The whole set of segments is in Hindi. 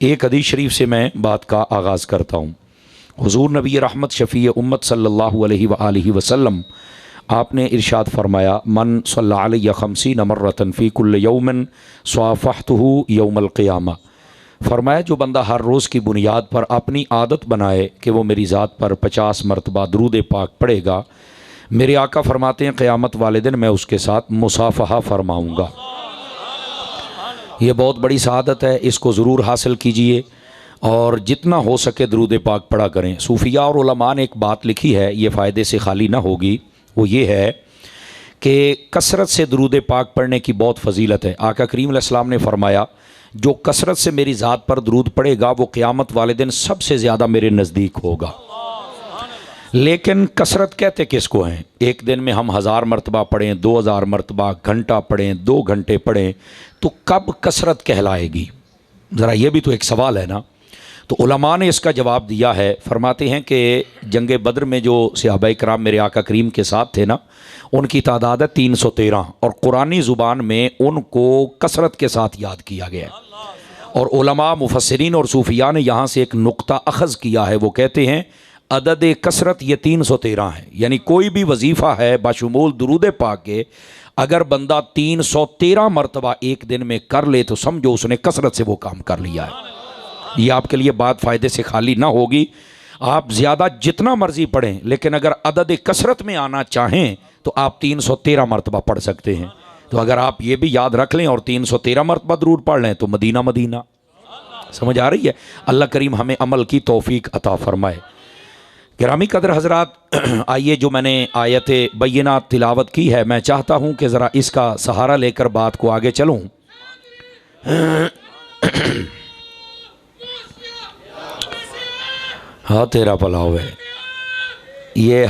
एक हदीस शरीफ से मैं बात का आगाज़ करता हूँ। हुज़ूर नबी रहमत शफ़ी उम्मत सल्लल्लाहु अलैहि वसल्लम आपने इरशाद फरमाया, मन सल्ला अलैहि खमसीन मर्रतन फ़ी कुल्ल यौमिन स्वाफ़हतुहु यौमल क़ियामा। फरमाया जो बंदा हर रोज़ की बुनियाद पर अपनी आदत बनाए कि वो मेरी ज़ात पर 50 मरतबा दरूद पाक पढ़ेगा, मेरे आका फरमाते हैं क़यामत वाले दिन मैं उसके साथ मुसाफ़हा फरमाऊँगा। ये बहुत बड़ी सआदत है, इसको ज़रूर हासिल कीजिए और जितना हो सके दरूद पाक पढ़ा करें। सूफिया और उलमा ने एक बात लिखी है, ये फ़ायदे से खाली ना होगी, वो ये है कि कसरत से दरूद पाक पढ़ने की बहुत फजीलत है। आका करीम अलैहिस्सलाम ने फरमाया जो कसरत से मेरी ज़ात पर दरूद पढ़ेगा वो क़यामत वाले दिन सबसे ज़्यादा मेरे नज़दीक होगा। लेकिन कसरत कहते किसको हैं? एक दिन में हम 1000 मरतबा पढ़ें, 2000 मरतबा, घंटा पढ़ें, 2 घंटे पढ़ें, तो कब कसरत कहलाएगी? ज़रा ये भी तो एक सवाल है ना। तो उलमा ने इसका जवाब दिया है, फरमाते हैं कि जंग बद्र में जो सहाबा कराम मेरे आका करीम के साथ थे ना, उनकी तादाद है 313 और कुरानी ज़ुबान में उनको कसरत के साथ याद किया गया है। और उलमा मुफस्सिरीन और सूफिया ने यहाँ से एक नुक्ता अखज़ किया है, वो कहते हैं अदद कसरत ये 313 है, यानी कोई भी वजीफ़ा है बाशुमूल दुरूद पाक के, अगर बंदा 313 मरतबा एक दिन में कर ले तो समझो उसने कसरत से वो काम कर लिया है। ये आपके लिए बात फ़ायदे से खाली ना होगी। आप ज़्यादा जितना मर्ज़ी पढ़ें, लेकिन अगर अदद कसरत में आना चाहें तो आप 313 मरतबा पढ़ सकते हैं। तो अगर आप ये भी याद रख लें और 313 मरतबा दरूद पढ़ लें तो मदीना मदीना। समझ आ रही है? अल्लाह करीम हमें अमल की तौफीक अता फ़रमाए। गिरामी कदर हज़रात, आइए जो मैंने आयत बैयिना तिलावत की है, मैं चाहता हूँ कि ज़रा इसका सहारा लेकर बात को आगे चलूँ। हाँ तेरा भला होवे। ये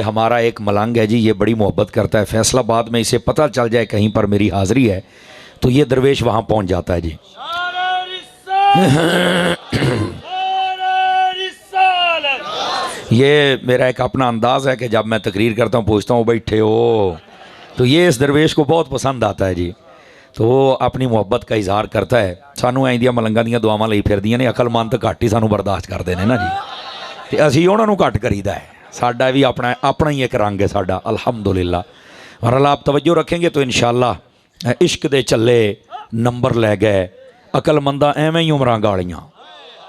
हमारा एक मलंग है जी, ये बड़ी मोहब्बत करता है। फैसलाबाद में इसे पता चल जाए कहीं पर मेरी हाज़िरी है तो ये दरवेश वहाँ पहुँच जाता है जी। ये मेरा एक अपना अंदाज़ है कि जब मैं तकरीर करता हूँ पूछता हूँ बैठे हो, तो ये इस दरवेश को बहुत पसंद आता है जी। तो वो अपनी मुहब्बत का इजहार करता है। सानू इंदियां मलंगां दियां दुआवां लई फिरदियां ने, अकलमंद घट ही सानू बर्दाश्त करते हैं ना जी, तो असीं उन्हां नूं घट करीदा है। साडा भी अपना ही एक रंग है साडा, अल्हम्दुलिल्लाह। और अल्लाह आप तवज्जो रखेंगे तो इंशाअल्लाह इश्क दे चले नंबर लै गए, अकलमंदा एवें ही उमरां गालियां।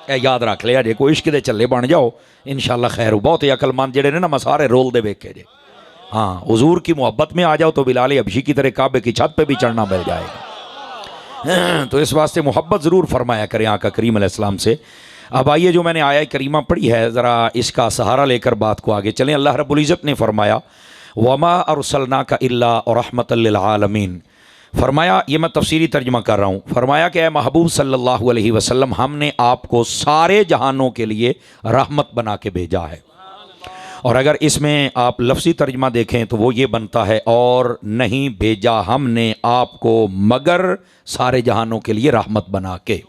ए याद रख लिया जे, कोई इश्क दे चले बन जाओ इंशाअल्लाह खैर हो। बहुत ही अकलमंद जेडे ने ना, मैं सारे रोल दे वेखे जे। हाँ, हुजूर की मोहब्बत में आ जाओ तो बिलाल हबशी की तरह काबे की छत पे भी चढ़ना मिल जाएगा। तो इस वास्ते मोहब्बत ज़रूर फरमाया करें आका करीम अलैहिस्सलाम से। अब आइए जो मैंने आया करीमा पढ़ी है, ज़रा इसका सहारा लेकर बात को आगे चलें। अल्लाह रब्बुल इज़्ज़त ने फरमाया वमा अरसलनाका इल्ला रहमतल लिल आलमीन। फरमाया, ये मैं तफसीरी तर्जुमा कर रहा हूँ, फरमाया कि महबूब सल्लल्लाहु अलैहि वसल्लम हमने आपको सारे जहानों के लिए रहमत बना के भेजा है। और अगर इसमें आप लफ्ज़ी तर्जुमा देखें तो वो ये बनता है और नहीं भेजा हमने आपको मगर सारे जहानों के लिए रहमत बना के।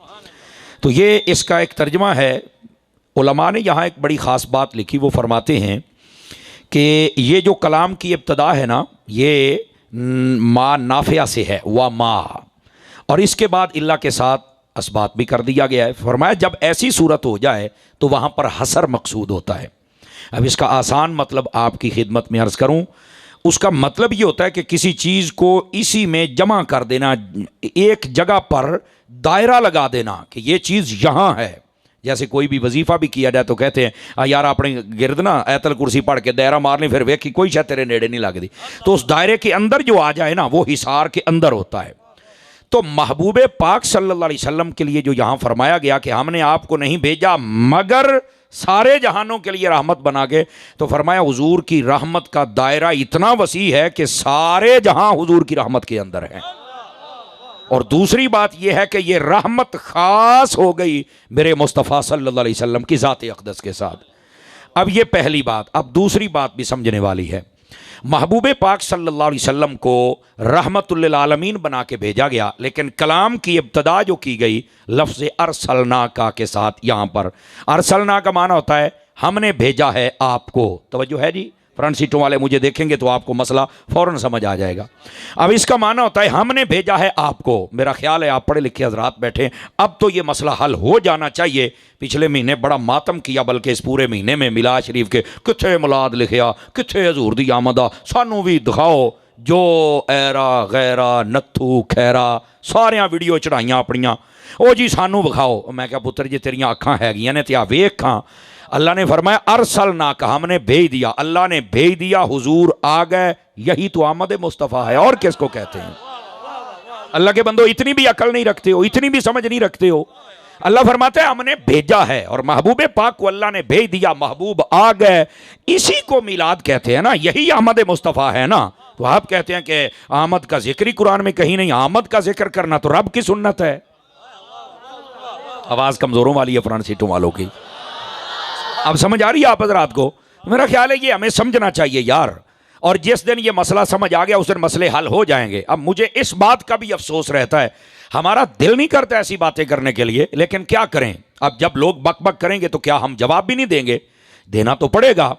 तो ये इसका एक तर्जुमा है। उलमा ने यहाँ एक बड़ी ख़ास बात लिखी, वो फरमाते हैं कि ये जो कलाम की इब्तदा है ना, ये मा नाफिया से है, व मा, और इसके बाद इल्ला के साथ असबात भी कर दिया गया है। फरमाया जब ऐसी सूरत हो जाए तो वहाँ पर हसर मकसूद होता है। अब इसका आसान मतलब आपकी खिदमत में अर्ज़ करूँ, उसका मतलब ये होता है कि किसी चीज़ को इसी में जमा कर देना, एक जगह पर दायरा लगा देना कि ये चीज़ यहाँ है। जैसे कोई भी वजीफ़ा भी किया जाए तो कहते हैं यार अपने गिरद ना आयतल कुर्सी पढ़ के दायरा मार ली, फिर वेखी कोई शायद तेरे नेड़े नहीं लगती। तो उस दायरे के अंदर जो आ जाए ना, वो हिसार के अंदर होता है। तो महबूब पाक सल्लल्लाहु अलैहि वसल्लम के लिए जो यहाँ फरमाया गया कि हमने आपको नहीं भेजा मगर सारे जहानों के लिए रहमत बना के, तो फरमाया हुजूर की रहमत का दायरा इतना वसी है कि सारे जहां हुजूर की रहमत के अंदर है। और दूसरी बात यह है कि ये रहमत खास हो गई मेरे मुस्तफ़ा सल्लल्लाहु अलैहि वसल्लम की ज़ात अक़दस के साथ। अब ये पहली बात। अब दूसरी बात भी समझने वाली है। महबूब पाक सल्लल्लाहु अलैहि वसल्लम को रहमतुल लिल आलमीन बना के भेजा गया, लेकिन कलाम की इब्तदा जो की गई लफ्ज़ अरसलना का के साथ। यहाँ पर अरसलना का माना होता है हमने भेजा है आपको। तवज्जो है जी? फ्रंट सीटों वाले मुझे देखेंगे तो आपको मसला फ़ौरन समझ आ जाएगा। अब इसका माना होता है हमने भेजा है आपको, मेरा ख्याल है आप पढ़े लिखे हजरात बैठे, अब तो ये मसला हल हो जाना चाहिए। पिछले महीने बड़ा मातम किया, बल्कि इस पूरे महीने में मिलाद शरीफ के किथे मिलाद लिखिया, किथे हजूर दी आमद आ, सानू भी दिखाओ। जो ऐरा गैरा नत्थू खैरा सारिया वीडियो चढ़ाइया अपनिया, ओ जी सानू विखाओ। मैं क्या पुत्र जी तेरिया अखां हैगियां ने ते आ वेख खां। अल्लाह ने फरमाया अरसल ना का, हमने भेज दिया, अल्लाह ने भेज दिया, हुजूर आ गए, यही तो आमद मुस्तफ़ा है, और किसको कहते हैं। अल्लाह के बंदो इतनी भी अकल नहीं रखते हो, इतनी भी समझ नहीं रखते हो। अल्लाह फरमाते हैं हमने भेजा है, और महबूब पाक को अल्लाह ने भेज दिया, महबूब आ गए, इसी को मिलाद कहते हैं ना, यही आमद मुस्तफ़ा है ना। तो आप कहते हैं कि आमद का जिक्र ही कुरान में कहीं नहीं, आमद का जिक्र करना तो रब की सुन्नत है। आवाज़ कमज़ोरों वाली है फ्रंट सीटों वालों की, अब समझ आ रही है आप हज़रात को। मेरा ख्याल है ये हमें समझना चाहिए यार, और जिस दिन ये मसला समझ आ गया उस दिन मसले हल हो जाएंगे। अब मुझे इस बात का भी अफसोस रहता है, हमारा दिल नहीं करता ऐसी बातें करने के लिए, लेकिन क्या करें। अब जब लोग बक बक करेंगे तो क्या हम जवाब भी नहीं देंगे, देना तो पड़ेगा।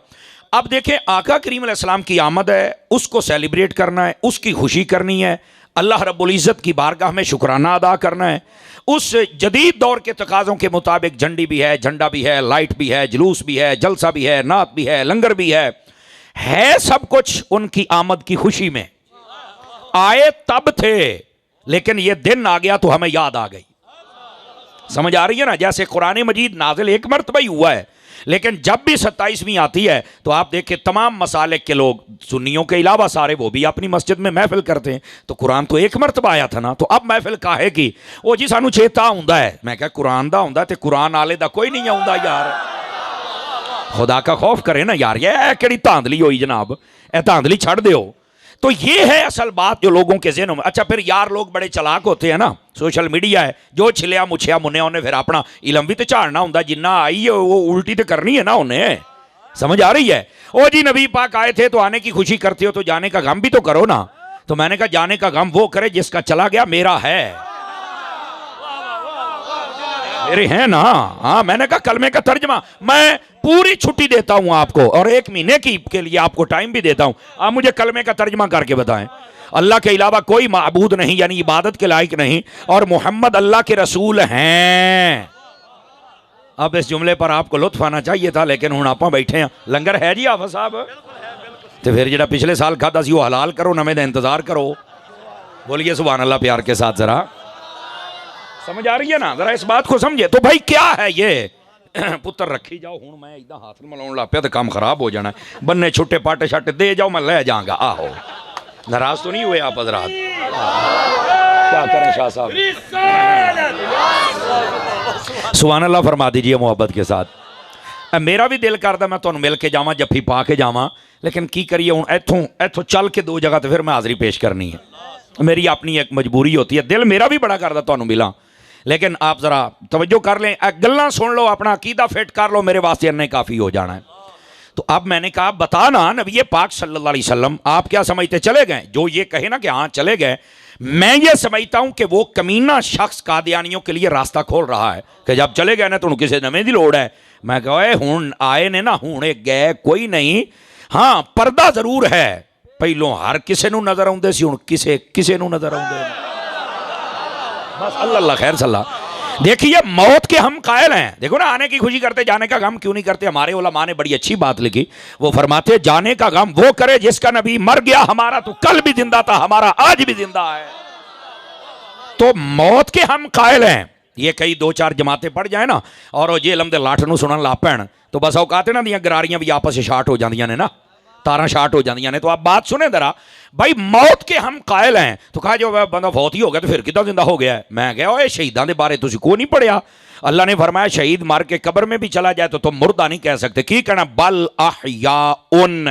अब देखें आका करीम अलैहिस्सलाम की आमद है, उसको सेलिब्रेट करना है, उसकी खुशी करनी है, अल्लाह रब्बुल इज़्ज़त की बारगाह में शुक्राना अदा करना है। उस जदीद दौर के तकाज़ों के मुताबिक झंडी भी है, झंडा भी है, लाइट भी है, जुलूस भी है, जलसा भी है, नात भी है, लंगर भी है सब कुछ उनकी आमद की खुशी में। आए तब थे, लेकिन ये दिन आ गया तो हमें याद आ गई। समझ आ रही है ना, जैसे कुरान मजीद नाज़िल एक मरतबा ही हुआ है, लेकिन जब भी 27वीं आती है तो आप देखें तमाम मसालिक के लोग, सुन्नियों के अलावा सारे, वो भी अपनी मस्जिद में महफिल करते हैं। तो कुरान तो एक मरतबा आया था ना, तो अब महफिल काहे की। वो जी सानू चेता हुंदा है, मैं क्या कुरान दा हुंदा ते कुरान आले दा कोई नहीं आउंदा यार। खुदा का खौफ करे ना यार, ये केड़ी धांधली होई जनाब, ए धांधली छड़ दियो। तो ये है असल बात जो लोगों के ज़हनों में। अच्छा फिर यार लोग बड़े चलाक होते हैं ना, सोशल मीडिया है, जो छिलिया मुछिया मुन्ने उन्हें फिर अपना इलम भी तो झाड़ना होंगे, जिन्ना आई है वो उल्टी तो करनी है ना उन्हें। समझ आ रही है। ओ जी नबी पाक आए थे तो आने की खुशी करते हो, तो जाने का गम भी तो करो ना। तो मैंने कहा जाने का गम वो करे जिसका चला गया मेरा है, मेरे हैं ना। हाँ मैंने कहा कलमे का तर्जमा, मैं पूरी छुट्टी देता हूं आपको, और 1 महीने की के लिए आपको टाइम भी देता हूं, आप मुझे कलमे का तर्जमा करके बताएं। अल्लाह के अलावा कोई माबूद नहीं, यानी इबादत के लायक नहीं, और मोहम्मद अल्लाह के रसूल हैं। अब इस जुमले पर आपको लुत्फ आना चाहिए था, लेकिन हुण आपां बैठे हैं। लंगर है जी आफा साहब, तो फिर जो पिछले साल खादा सी वो हलाल करो, नवे का इंतजार करो। बोलिए सुभान अल्लाह प्यार के साथ जरा। समझ आ रही है ना, जरा इस बात को समझे। तो भाई क्या है ये पुत्र रखी जाओ, हूँ मैं इदा हाथ मिलाउन लग पिया तो काम खराब हो जाना है। बन्ने छुट्टे पाटे शाटे दे जाओ, मैं ले जाऊंगा। आहो नाराज तो नहीं हुए आप हजरात? क्या करें शाह साहब, सुभान अल्लाह फरमा दीजिए मोहब्बत के साथ। मेरा भी दिल करता मैं तुहानू मिल के जावां, जफ्फी पा के जावां, लेकिन की करिए हूँ इथों चल के 2 जगह तो फिर मैं हाज़री पेश करनी है, मेरी अपनी एक मजबूरी होती है। दिल मेरा भी बड़ा करता तुहानू मिला, लेकिन आप ज़रा तवज्जो कर लें, गल्लां सुन लो, अपना अकीदा फिट कर लो, मेरे वास्ते इन्ने काफ़ी हो जाना है। तो अब मैंने कहा बता ना नबी पाक सल्लल्लाहु अलैहि वसल्लम आप क्या समझते, चले गए? जो ये कहे ना कि हाँ चले गए, मैं ये समझता हूँ कि वो कमीना शख्स कादियानियों के लिए रास्ता खोल रहा है कि जब चले गए ना तो किसी नवे की लोड़ है। मैं कहा हुण आए ने ना, हुणे गए कोई नहीं। हाँ पर्दा जरूर है, पहलों हर किसी को नजर आते सी, हुण किसे नजर आते। बस अल्लाह खैर सल्ला। देखिए मौत के हम कायल हैं। देखो ना, आने की खुशी करते, जाने का गम क्यों नहीं करते। हमारे उलमा ने बड़ी अच्छी बात लिखी, वो फरमाते जाने का गम वो करे जिसका नबी मर गया, हमारा तो कल भी जिंदा था, हमारा आज भी जिंदा है। तो मौत के हम कायल हैं। ये कई 2-4 जमातें पड़ जाए ना और ये लमदे लाठ नूं सुनन ला पैण, तो बस औकात ना दियां गरारियां भी आपस में शार्ट हो जांदियां ने ना, तारा शार्ट हो जांदियां ने। तो आप बात सुने जरा, भाई मौत के हम कायल हैं। तो कहा जो बंदा फौत ही हो गया तो फिर कितना जिंदा हो गया है? मैं कहा ओए शहीदां दे बारे तुसीं कोई नहीं पढ़िया। अल्लाह ने फरमाया शहीद मर के कब्र में भी चला जाए तो तुम मुर्दा नहीं कह सकते। की कहना, बल अहयाउन,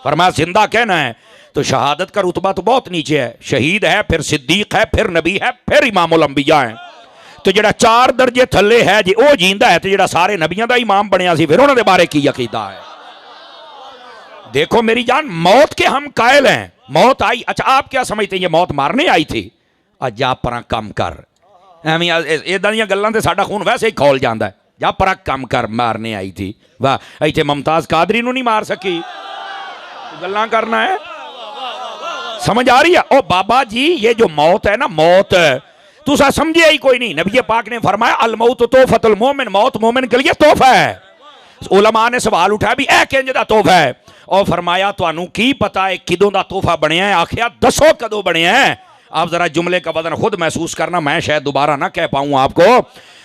फरमाया जिंदा कहना है। तो शहादत का रुतबा तो बहुत नीचे है। शहीद है, फिर सिद्दीक है, फिर नबी है, फिर इमामुल अंबिया है। तो जो 4 दर्जे थले है जी वो जींदा है, तो जो सारे नबियों का इमाम बनया सी फिर उन्होंने बारे की अकीदा है। देखो मेरी जान, मौत के हम कायल हैं। मौत आई, अच्छा आप क्या समझते हैं ये मौत मारने आई थी? जा परा कम कर, एवं इदां दी गल्लां ते साडा खून वैसे ही खौल जाता है। जा परा कम कर, मारने आई थी। वाह, इत्थे मुमताज कादरी नूं नहीं मार सकी, गल्ला करना है, समझ आ रही है? ओ बाबा जी ये जो मौत है ना, मौत तुसा समझे ही कोई नहीं। नबी पाक ने फरमाया अल मौत तोहफतुल मोमिन, मौत मोमिन के लिए तोहफा है। उलमा ने सवाल उठाया भी ए किंज दा तोहफा है, और फरमाया तुहानू की पता है किदों दा तोहफा बनया है? आखिया दसो कदों बनया है। आप जरा जुमले का वजन खुद महसूस करना, मैं शायद दोबारा ना कह पाऊं आपको।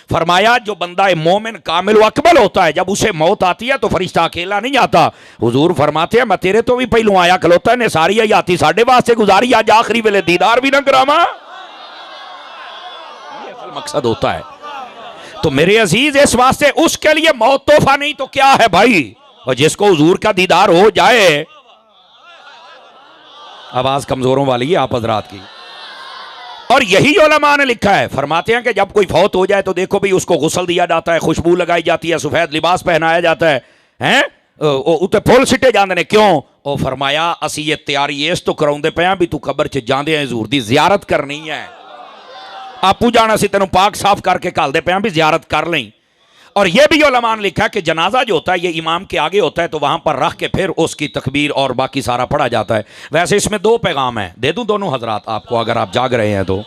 फरमाया जो बंदा मोमिन कामिल अकबल होता है, जब उसे मौत आती है तो फरिश्ता अकेला नहीं आता। हुजूर फरमाते हैं मैं तेरे तो भी पहलू आया खलोता ने सारी आती साढ़े वास्ते गुजारी, आज आखिरी वेले दीदार भी ना करावा। मकसद होता है। तो मेरे अजीज इस वास्ते उसके लिए मौत तोहफा नहीं तो क्या है भाई? और जिसको हुजूर का दीदार हो जाए, आवाज कमजोरों वाली है आप हजरात की। और यही उलमा ने लिखा है, फरमाते हैं कि जब कोई फौत हो जाए तो देखो भी उसको गुस्ल दिया जाता है, खुशबू लगाई जाती है, सफेद लिबास पहनाया जाता है, हैं उत्ते फुल सिटे जाते हैं। क्यों? और फरमाया असी ये तैयारी इस तो कराउंदे पे भी तू कब्र च जांदे हजूर दी जियारत करनी है, आपू जाना सी तेनों पाक साफ करके घालते पे भी जियारत कर लें। और यह भी उलमा ने लिखा कि जनाजा जो होता है ये इमाम के आगे होता है, तो वहां पर रख के फिर उसकी तकबीर और बाकी सारा पढ़ा जाता है। वैसे इसमें दो पैगाम है, दे दूं दोनों हजरात आपको अगर आप जाग रहे हैं तो।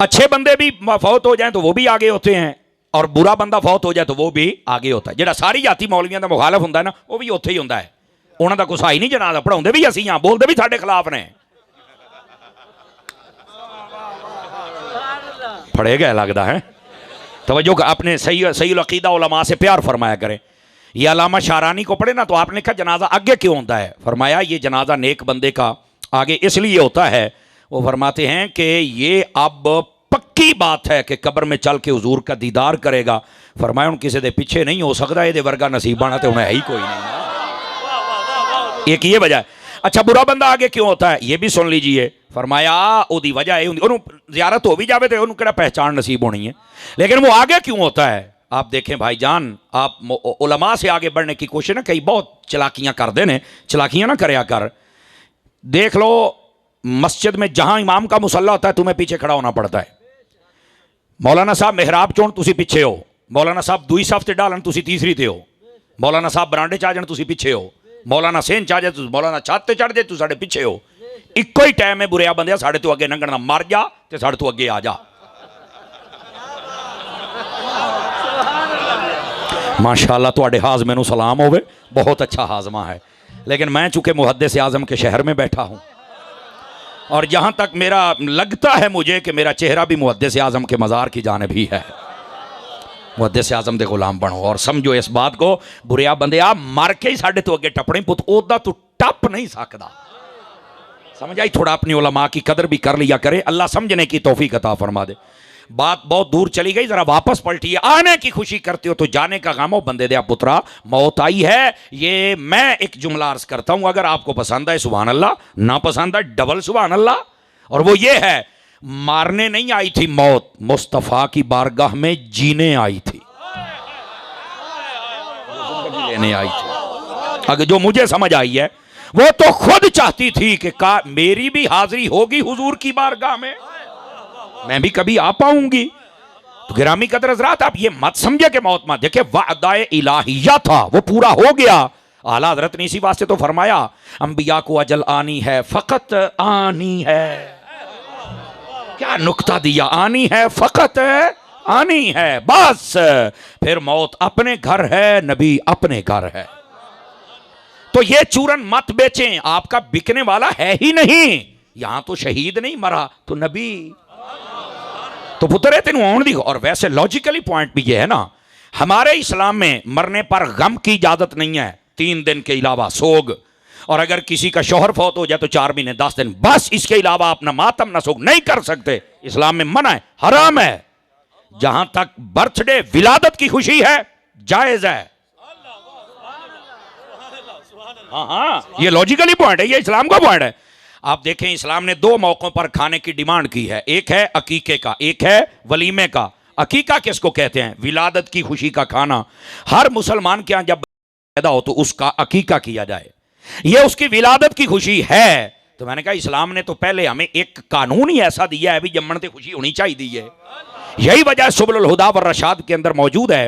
अच्छे बंदे भी फौत हो जाए तो वो भी आगे होते हैं, और बुरा बंदा फौत हो जाए तो वो भी आगे होता है। जो सारी जाति मौलवियों का मुखालफ होंगे ना, वो भी उत्थे ही होंगे है। उन्होंने कुछ है ही नहीं, जनाजा पढ़ाते भी असी हाँ, बोलते भी साढ़े खिलाफ ने। फड़े गए लगता है। तवज्जो अपने सही सही अकीदा उलमा से प्यार फरमाया करें। ये अलामा शारानी को पढ़े ना तो आपने कहा जनाजा आगे क्यों होता है? फरमाया ये जनाजा नेक बंदे का आगे इसलिए होता है, वो फरमाते हैं कि ये अब पक्की बात है कि कब्र में चल के हुजूर का दीदार करेगा। फरमाया उन किसी दे पीछे नहीं हो सकता, ये वर्गा नसीबाना तो उन्हें है ही कोई नहीं। एक ये वजह है। अच्छा बुरा बंदा आगे क्यों होता है ये भी सुन लीजिए। फरमाया ओदी वजह ये जियारत हो भी जाए तो उन्होंने पहचान नसीब होनी है, लेकिन वो आगे क्यों होता है? आप देखें भाईजान, आप उलमा से आगे बढ़ने की कोशिश ना, कई बहुत चलाकियां करते हैं, चलाकियां ना करया कर। देख लो मस्जिद में जहां इमाम का मुसल्ला होता है तुम्हें पीछे खड़ा होना पड़ता है। मौलाना साहब मेहराब चोण तुसी पीछे हो, मौलाना साहब दुई सफ ते डालन तुसी तीसरी ते हो, मौलाना साहब बरांडे चा जान तुसी पीछे हो, मौलाना सेन चा जाए तुसी, मौलाना छत ते चढ़ जाए तू साढ़े पीछे हो। इको ही टाइम है बुरिया बंदे साढ़े तो अगे लंघण दा, मर जा ते साढ़े तो अगे आ जा। माशाअल्लाह तुहाडे हाज़मे नूं सलाम होवे, बहुत अच्छा हाजमा है। लेकिन मैं चूंकि मुहद्दिस आज़म के शहर में बैठा हूँ, और जहाँ तक मेरा लगता है मुझे कि मेरा चेहरा भी मुहद्दिस आज़म के मज़ार की जानिब ही है। मुहद्दिस आज़म दे गुलाम बनो और समझो इस बात को, बुरिया बंदे आ मर के ही साढ़े तो अगे टपने पुत ओदा तू टप नहीं सकता। समझ आई? थोड़ा अपनी उलमा की कदर भी कर लिया करे, अल्लाह समझने की तौफीक अता फरमा दे। बात बहुत दूर चली गई, जरा वापस पलटिए। आने की खुशी करते हो तो जाने का गम हो, बंदे दे पुत्रा मौत आई है। ये मैं एक जुमला अर्ज करता हूं, अगर आपको पसंद है सुभान अल्लाह, ना पसंद है डबल सुभान अल्लाह। और वो ये है, मारने नहीं आई थी मौत, मुस्तफ़ा की बारगाह में जीने आई थी, लेने आई थी। अगर जो मुझे समझ आई है, वो तो खुद चाहती थी कि मेरी भी हाजिरी होगी हुजूर की बारगाह में, मैं भी कभी आ पाऊंगी। तो गिरामी कदर हज़रात, आप ये मत समझे कि मौत मत, देखिए वादाए इलाहिया था, वो पूरा हो गया। आला हज़रत ने इसी वास्ते तो फरमाया अंबिया को अजल आनी है, फकत आनी है। क्या नुक्ता दिया, आनी है फकत आनी है, बस। फिर मौत अपने घर है, नबी अपने घर है। तो ये चूरन मत बेचें, आपका बिकने वाला है ही नहीं। यहां तो शहीद नहीं मरा तो नबी तो पुत्र तेन आउन दी। और वैसे लॉजिकली पॉइंट भी ये है ना, हमारे इस्लाम में मरने पर गम की इजाजत नहीं है, 3 दिन के अलावा सोग, और अगर किसी का शोहर फौत हो जाए तो 4 महीने 10 दिन, बस। इसके अलावा अपना मातम ना सोग नहीं कर सकते, इस्लाम में मना है, हराम है। जहां तक बर्थडे विलादत की खुशी है जायज है। हाँ, ये लॉजिकली पॉइंट है, ये इस्लाम का पॉइंट है। आप देखें इस्लाम ने 2 मौकों पर खाने की डिमांड की है, एक है अकीके का, एक है वलीमे का। अकीका किसको कहते हैं? विलादत की खुशी का खाना। हर मुसलमान के यहाँ जब पैदा हो तो उसका अकीका किया जाए, ये उसकी विलादत की खुशी है। तो मैंने कहा इस्लाम ने तो पहले हमें एक कानून ही ऐसा दिया है भी जम्मन से खुशी होनी चाहिए है। यही वजह सुबुल हुदा व रशाद के अंदर मौजूद है।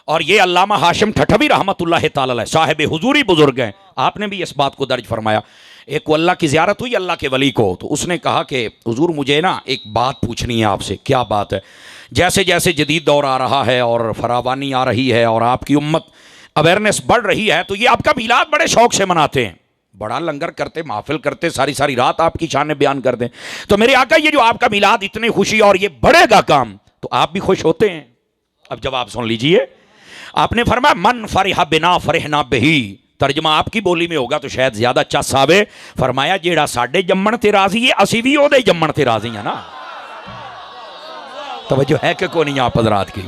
और ये अल्लामा हाशिम ठठवी रहमतुल्लाह ताला अलैह साहिब हुजूरी बुजुर्ग हैं, आपने भी इस बात को दर्ज फरमाया। एक को अल्लाह की ज़ियारत हुई अल्लाह के वली को, तो उसने कहा कि हुजूर मुझे ना एक बात पूछनी है आपसे। क्या बात है? जैसे जैसे जदीद दौर आ रहा है और फरावानी आ रही है और आपकी उम्मत अवेयरनेस बढ़ रही है, तो ये आपका मिलाद बड़े शौक से मनाते हैं, बड़ा लंगर करते, महफिल करते, सारी सारी रात आपकी शान बयान करते हैं। तो मेरे आका ये जो आपका मिलाद इतनी खुशी और ये बढ़ेगा काम, तो आप भी खुश होते हैं? अब जवाब सुन लीजिए। आपने फरमाया मन फरिहा बिना फरहना बही, तर्जमा आपकी बोली में होगा तो शायद ज्यादा चस आवे। फरमाया जेड़ा साडे जम्मण ते राजी है असी भी ओदे जम्मण ते राजी है ना। तवज्जो है कि कोई नहीं आप हज़रात की?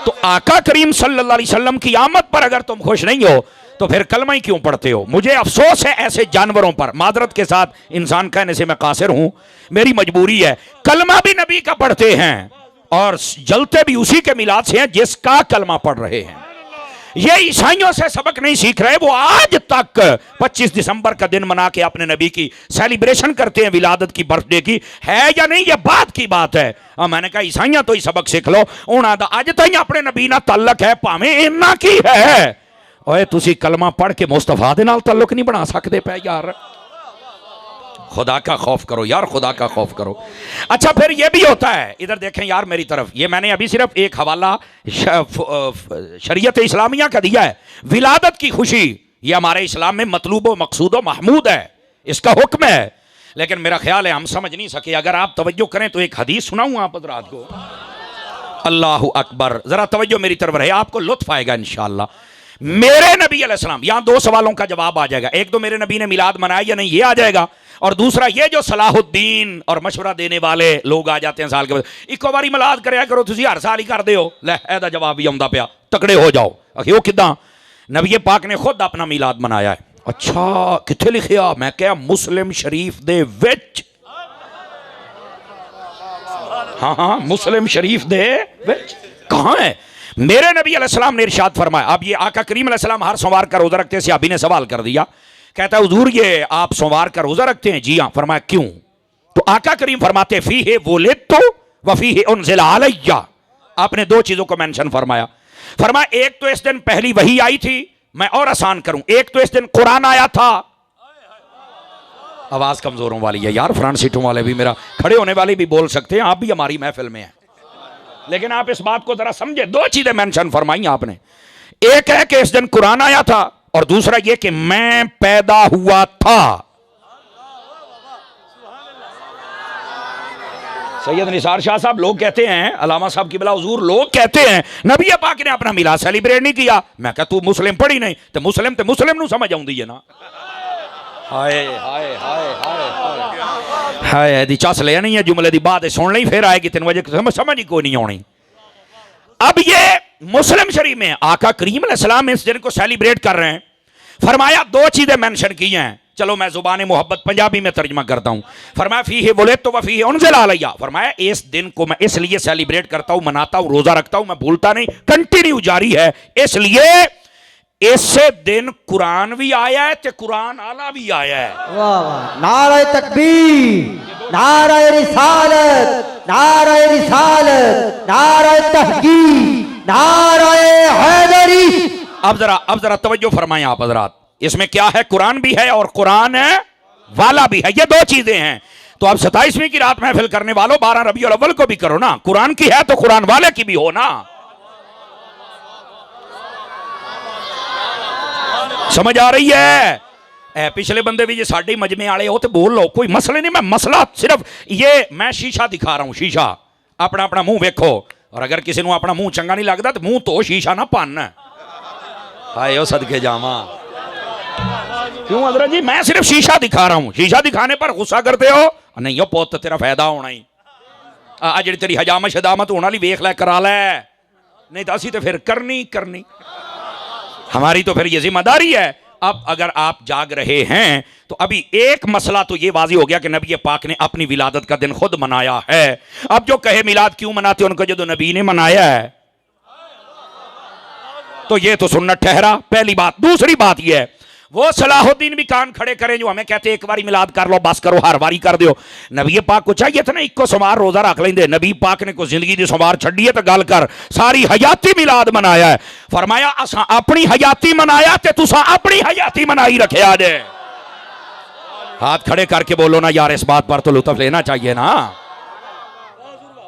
तो आका करीम सल्लल्लाहु अलैहि वसल्लम की आमद पर अगर तुम खुश नहीं हो तो फिर कलमा ही क्यों पढ़ते हो? मुझे अफसोस है ऐसे जानवरों पर, मादरत के साथ इंसान कहने से मैं कासिर हूं, मेरी मजबूरी है। कलमा भी नबी का पढ़ते हैं और जलते भी उसी के मिलाद से हैं जिसका कलमा पढ़ रहे हैं। ये ईसाइयों से सबक नहीं सीख रहे, वो आज तक 25 दिसंबर का दिन मना के अपने नबी की सेलिब्रेशन करते हैं, विलादत की, बर्थडे की। है या नहीं ये बात की बात है। मैंने कहा ईसाइयां तो ही सबक सीख लो, उन्होंने तो अज तक अपने नबी ना ताल्लुक है, भावें इन्ना की है। ओए तुसी कलमा पढ़ के मुस्तफा दे नाल ताल्लुक नहीं बना सकते पे यार। खुदा का खौफ करो यार, खुदा का खौफ करो। अच्छा फिर ये भी होता है, इधर देखें यार मेरी तरफ, ये मैंने अभी सिर्फ एक हवाला शरीयत इस्लामिया का दिया है। विलादत की खुशी ये हमारे इस्लाम में मतलूब व मकसूद व महमूद है, इसका हुक्म है। लेकिन मेरा ख्याल है हम समझ नहीं सके। अगर आप तवज्जो करें तो एक हदीस सुनाऊं आप हज़रात को। अल्लाहु अकबर, जरा तवज्जो मेरी तरफ रहे, आपको लुत्फ आएगा इंशाअल्लाह। मेरे नबी अलैहिस्सलाम, यहां दो सवालों का जवाब आ जाएगा। एक तो मेरे नबी ने मिलाद मनाया या नहीं, ये आ जाएगा। और दूसरा ये जो सलाहुद्दीन और मशवरा देने वाले लोग आ जाते हैं साल के बाद, इको बारी मिलाद कराया करो, तुसी हर साल ही करदे हो, ले एदा जवाब भी आउंदा पिया, तकड़े हो जाओ। आखिर किदां? नबी पाक ने खुद अपना मिलाद मनाया है। अच्छा किथे लिखिया? मैं क्या मुस्लिम शरीफ दे विच। हाँ हाँ मुस्लिम शरीफ दे विच कहां है? मेरे नबी अलैहिस्सलाम ने इरशाद फरमाया। अब ये आका करीम अलैहिस्सलाम हर सोमवार का रोजा रखते हैं। सहाबी ने सवाल कर दिया, कहता है हुजूर ये आप सोमवार का रोजा रखते हैं? जी हाँ। फरमाया क्यों? तो आका करीम फरमाते फीहे वुलिदतु व फीहे उनज़िला अलैया। आपने दो चीजों को मेंशन फरमाया। फरमाया एक तो इस दिन पहली वही आई थी, मैं और आसान करूं, एक तो इस दिन कुरान आया था। आवाज कमजोरों वाली है यार, फ्रंट सीटों वाले भी, मेरा खड़े होने वाले भी बोल सकते हैं, आप भी हमारी महफिल में हैं। लेकिन आप इस बात को जरा समझे, दो चीजें मेंशन फरमाई आपने। एक है कि इस दिन कुरान आया था और दूसरा यह कि मैं पैदा हुआ था। सैयद निसार शाह साहब लोग कहते हैं, अलामा साहब की बला हुजूर लोग कहते हैं नबी पाक ने अपना मिलाद सेलिब्रेट नहीं किया। मैं कहा तू मुस्लिम पढ़ी नहीं तो मुस्लिम नु समझ आउंदी है ना। हाय हाय हाय हाय हाय दी चस ले नहीं है जुमले दी बात सुन ली फिर आएगी 3 बजे, समझ ही कोई नहीं आनी। अब ये मुस्लिम शरीफ में आका करीम अलैहिस्सलाम इस दिन को सेलिब्रेट कर रहे हैं। फरमाया दो चीजें मेंशन की हैं, चलो मैं जुबान मोहब्बत पंजाबी में तर्जमा करता हूं। फरमाया फीहे वुलिदतु व फीहे उनज़िला अलैया। फरमाया इस दिन को मैं इसलिए सेलिब्रेट करता हूं, मनाता हूं, रोजा रखता हूं, मैं भूलता नहीं, कंटिन्यू जारी है। इसलिए इस दिन कुरान भी आया है, कुरान आला भी आया है। वाह वाह, नारे तकबीर, नारे रिसालत, नारे रिसालत, नारे तहकीक, नारे हैदरी। अब जरा तवज्जो फरमाएं आप हज़रात, इसमें क्या है? कुरान भी है और कुरान वाला भी है, ये दो चीजें हैं। तो अब 27वीं की रात महफिल करने वालों 12 रबीउल अव्वल को भी करो ना, कुरान की है तो कुरान वाले की भी हो ना। समझ आ रही है? पिछले बंदे भी ये साडे मजमे वाले हो तो बोल लो, कोई मसले नहीं। मैं मसला सिर्फ ये मैं शीशा दिखा रहा हूं, शीशा अपना अपना मुंह वेखो, और अगर किसी को अपना मुंह चंगा नहीं लगता तो मुंह तो शीशा ना भन। हाय ओ सदके जावा, क्यों हजरत जी? मैं सिर्फ शीशा दिखा रहा हूं, शीशा दिखाने पर गुस्सा करते हो? नहीं हो पुत, तेरा फायदा होना ही। आज जी तेरी हजामत शदामत होने वाली वेख लै, करा लै, नहीं तो असी तो फिर करनी हमारी तो फिर ये जिम्मेदारी है। अब अगर आप जाग रहे हैं तो अभी एक मसला तो ये वाज़ी हो गया कि नबी पाक ने अपनी विलादत का दिन खुद मनाया है। अब जो कहे मिलाद क्यों मनाते, उनको जो नबी ने मनाया है तो ये तो सुन्नत ठहरा, पहली बात। दूसरी बात ये है वो सलाहुद्दीन भी कान खड़े करें जो हमें कहते एक बारी मिलाद कर लो, बस करो, हर बारी कर दो। नबी पाक को चाहिए था ना इको समार रोजा रख लेंदे। नबी पाक ने कोई जिंदगी दी समार छड़ी है तो गल कर, सारी हयाती मिलाद मनाया है। फरमाया असा अपनी हयाती मनाया ते तुसा अपनी हयाती मनाई रखे जे। हाथ खड़े करके बोलो ना यार, इस बात पर तो लुत्फ लेना चाहिए ना।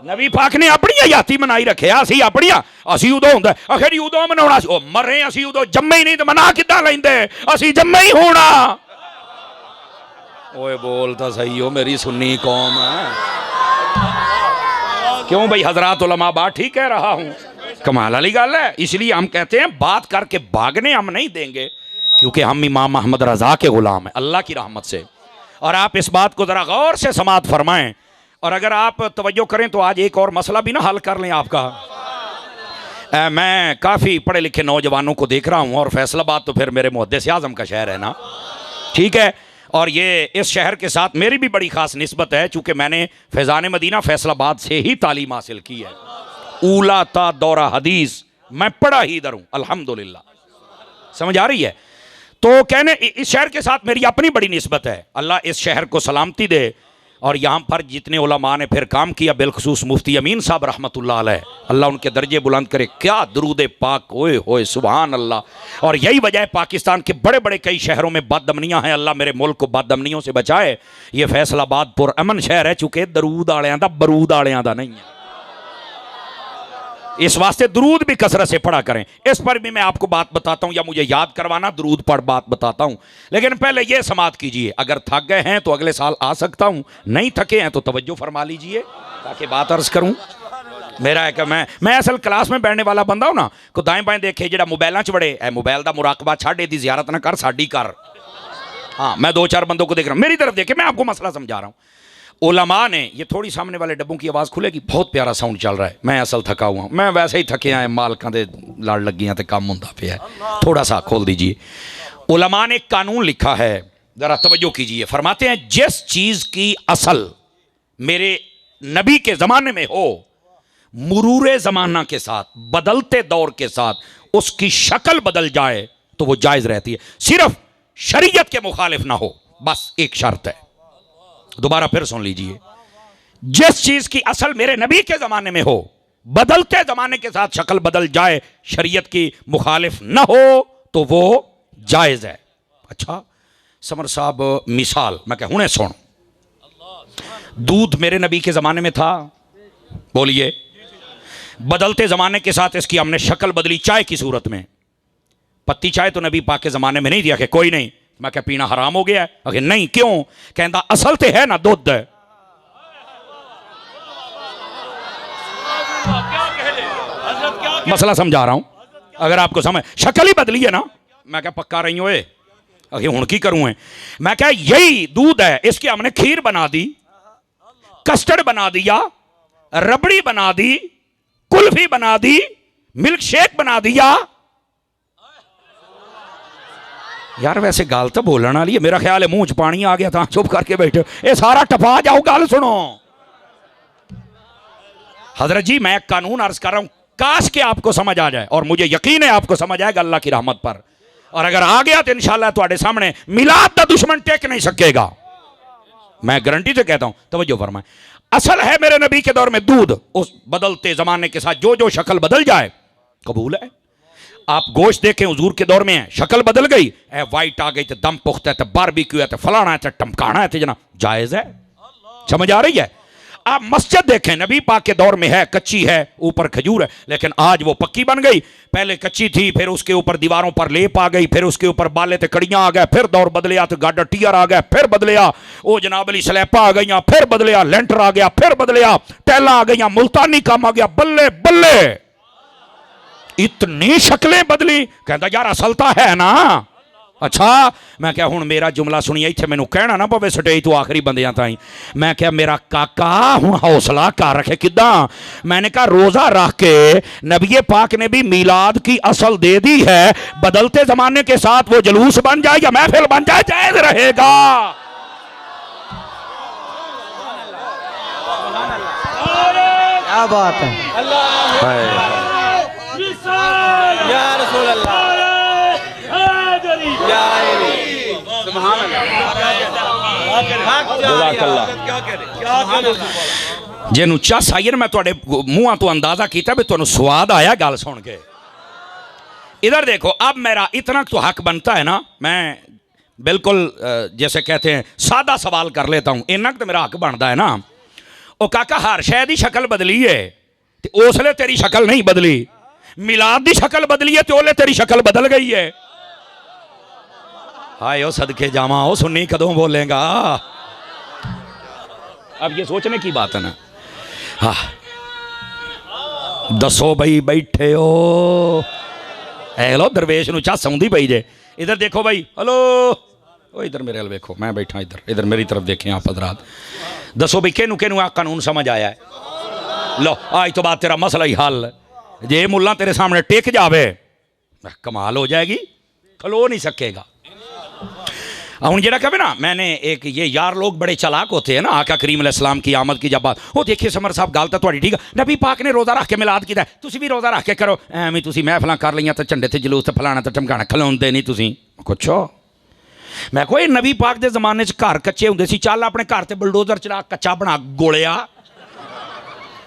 नबी पाक ने अपनी हयाती मनाई रखे, असी अपनी असी उदो हुंदा आखिर उदो मनाउणा सी, ओ मरे असी उदो जम्मे ही नहीं तो मना किदां लैंदे, असी जम्मे ही होना। ओए बोल तो सही हो मेरी सुन्नी कौम है। क्यों भाई हजरात उलमा, बात ठीक कह रहा हूं, कमाल वाली गल है। इसलिए हम कहते हैं बात करके भागने हम नहीं देंगे, क्योंकि हम इमाम अहमद रजा के गुलाम हैं अल्लाह की रहमत से। और आप इस बात को जरा गौर से समात फरमाएं, और अगर आप तवज्जो करें तो आज एक और मसला भी ना हल कर लें आपका। मैं काफ़ी पढ़े लिखे नौजवानों को देख रहा हूँ, और फैसलाबाद तो फिर मेरे मुहद्दिस आज़म का शहर है ना, ठीक है। और ये इस शहर के साथ मेरी भी बड़ी ख़ास निस्बत है, चूँकि मैंने फैज़ान मदीना फैसलाबाद से ही तालीम हासिल की है। ऊला ता दौरा हदीस मैं पढ़ा ही इधर हूँ अल्हम्दुलिल्लाह, समझ आ रही है। तो कहने इस शहर के साथ मेरी अपनी बड़ी निस्बत है। अल्लाह इस शहर को सलामती दे, और यहाँ पर जितने उलमा ने फिर काम किया, बिलखसूस मुफ्ती अमीन साहब रहमतुल्लाह अलैह, अल्लाह उनके दर्जे बुलंद करे। क्या दुरूद पाक, ओए होए सुभान अल्लाह। और यही वजह है पाकिस्तान के बड़े बड़े कई शहरों में बदअमनियाँ हैं, अल्लाह मेरे मुल्क को बदअमनियों से बचाए। ये फैसलाबाद पुरअमन शहर है, चूँकि दरूद आलियां दा बरूद आलियां दा नहीं है, इस वास्ते दरूद भी कसरत से पढ़ा करें। इस पर भी मैं आपको बात बताता हूं, या मुझे याद करवाना, दरूद पढ़ बात बताता हूं। लेकिन पहले यह समात कीजिए, अगर थक गए हैं तो अगले साल आ सकता हूं, नहीं थके हैं तो तवज्जो फरमा लीजिए ताकि बात अर्ज करूं। मेरा है कि मैं असल क्लास में बैठने वाला बंदा हूं ना, को दाएं बाएं देखे जो मोबाइलों च बड़े है, मोबाइल का मुराकबा छड़, एदी जियारत ना कर, साड़ी कर। हाँ, मैं दो चार बंदों को देख रहा हूं, मेरी तरफ देखे, मैं आपको मसला समझा रहा हूं। उलमा ने ये थोड़ी सामने वाले डब्बों की आवाज़ खुलेगी, बहुत प्यारा साउंड चल रहा है, मैं असल थका हुआ हूँ, मैं वैसे ही थके आए, मालकां दे लड़ लगियां ते काम होंदा पिया, थोड़ा सा खोल दीजिए। उलमा ने कानून लिखा है, ज़रा तवज्जो कीजिए। फरमाते हैं जिस चीज़ की असल मेरे नबी के ज़माने में हो, मुरूरे ज़माना के साथ, बदलते दौर के साथ उसकी शक्ल बदल जाए तो वो जायज़ रहती है, सिर्फ शरीयत के मुखालिफ ना हो, बस एक शर्त है। दोबारा फिर सुन लीजिए, जिस चीज की असल मेरे नबी के जमाने में हो, बदलते जमाने के साथ शक्ल बदल जाए, शरीयत की मुखालिफ न हो तो वो जायज है। अच्छा समर साहब, मिसाल मैं कहूं ने सुन, दूध मेरे नबी के जमाने में था, बोलिए, बदलते जमाने के साथ इसकी हमने शक्ल बदली चाय की सूरत में। पत्ती चाय तो नबी पाक के जमाने में नहीं दिया कि कोई नहीं, मैं क्या पीना हराम हो गया है? अगर नहीं, क्यों? कहता असल तो है ना दुध। मसला समझा रहा हूं, अगर आपको समझ, शक्ल ही बदली है ना। मैं क्या पक्का रही हूं, अगर हूं की करूं है, मैं क्या यही दूध है, इसकी हमने खीर बना दी, कस्टर्ड बना दिया, रबड़ी बना दी, कुल्फी बना दी, मिल्क शेक बना दिया। यार वैसे गाल तो बोलने वाली है, मेरा ख्याल है मुंह च पानी आ गया था, चुप करके बैठे, ये सारा टपा जाओ, गाल सुनो। हजरत जी मैं कानून अर्ज कर रहा हूं, काश के आपको समझ आ जाए, और मुझे यकीन है आपको समझ आएगा अल्लाह की रहमत पर। और अगर आ गया तो इंशाल्लाह तुम्हारे सामने मिलाद दा दुश्मन टेक नहीं सकेगा, मैं गारंटी से कहता हूं। तवज्जो फरमाएं, असल है मेरे नबी के दौर में दूध, उस बदलते जमाने के साथ जो जो शक्ल बदल जाए कबूल है। आप गोश्त देखें, हुजूर के दौर में है, शक्ल बदल गई, वाइट आ गई तो दम पुख्ता है, तो बारबेक्यू है, तो फलाना है, तो टमकाना है, तो जना जायज है। समझ आ रही है? आप मस्जिद देखें, नबी पाक के दौर में है, कच्ची है, ऊपर खजूर है, लेकिन आज वो पक्की बन गई। पहले कच्ची थी, फिर उसके ऊपर दीवारों पर लेप आ गई, फिर उसके ऊपर बाले ते कड़ियां आ गए, फिर दौर बदलिया तो गाडा टीयर आ गया, फिर बदलिया वो जनाब अली स्लैपा आ गई, फिर बदलिया लेंटर आ गया, फिर बदलिया टैला आ गई, मुल्तानी काम आ गया, बल्ले बल्ले इतनी शक्लें बदली। कहता यार असलता है ना। अच्छा मैं क्या हूं मेरा जुमला सुनिए, इतने मैनू कहना ना पवे स्टेज तो आखिरी बंदियां ताई। मैं क्या मेरा काका हूं हौसला कर रखे किदा, मैंने कहा रोजा रख के नबी पाक ने भी मिलाद की असल दे दी है, बदलते जमाने के साथ वो जुलूस बन जाए या महफिल बन जाए, जायज रहेगा। क्या बात है, या रसूल अल्लाह, या जिन्हों चस आई है मैं तुहाडे मूहां तो अंदाजा किया भी तुहानू स्वाद आया गल सुन के। इधर देखो, अब मेरा इतना तो हक बनता है ना, मैं बिल्कुल जैसे कहते हैं सादा सवाल कर लेता हूँ, इन्ना तो मेरा हक बनता है ना। ओ काका, हर शय की शक्ल बदली है तो उसले तेरी शक्ल नहीं बदली, मिलाद की शक्ल बदली है तो ओले तेरी शक्ल बदल गई है। हाय ओ सदके जावा, ओ सुन्नी कदों बोलेगा। अब ये सोचने की बात है ना। हाँ दसो भाई बैठे हो, हेलो दरवेश नूं चस आउंदी पई जे। इधर देखो भाई, हेलो ओ इधर मेरे हल वेखो, मैं बैठा इधर, इधर मेरी तरफ देखें आप हजरात। दसो भाई किनू किनू आ कानून समझ आया है? लो आज तो बाद तेरा मसला ही हल। जे मुल्ला तेरे सामने टेक जावे कमाल हो जाएगी, खलो नहीं सकेगा। हूँ जरा कहे ना, मैंने एक ये यार लोग बड़े चलाक होते हैं ना, आका करीम अलैहिस्सलाम की आमद की जब बात वो देखिए समर साहब गल तो थोड़ी ठीक है, नबी पाक ने रोज़ा रख के मिलाद किया, तुसी भी रोज़ा रख के करो, एवं तुसी महफिल कर लिया तो झंडे ते जलूस तो फलाना तो चमकाना, खलोंदे नहीं तुसी कुछ। मैं कोई नबी पाक के जमाने घर कच्चे होंगे सी, चल अपने घर से बुलडोजर चला कच्चा बना गोलिया,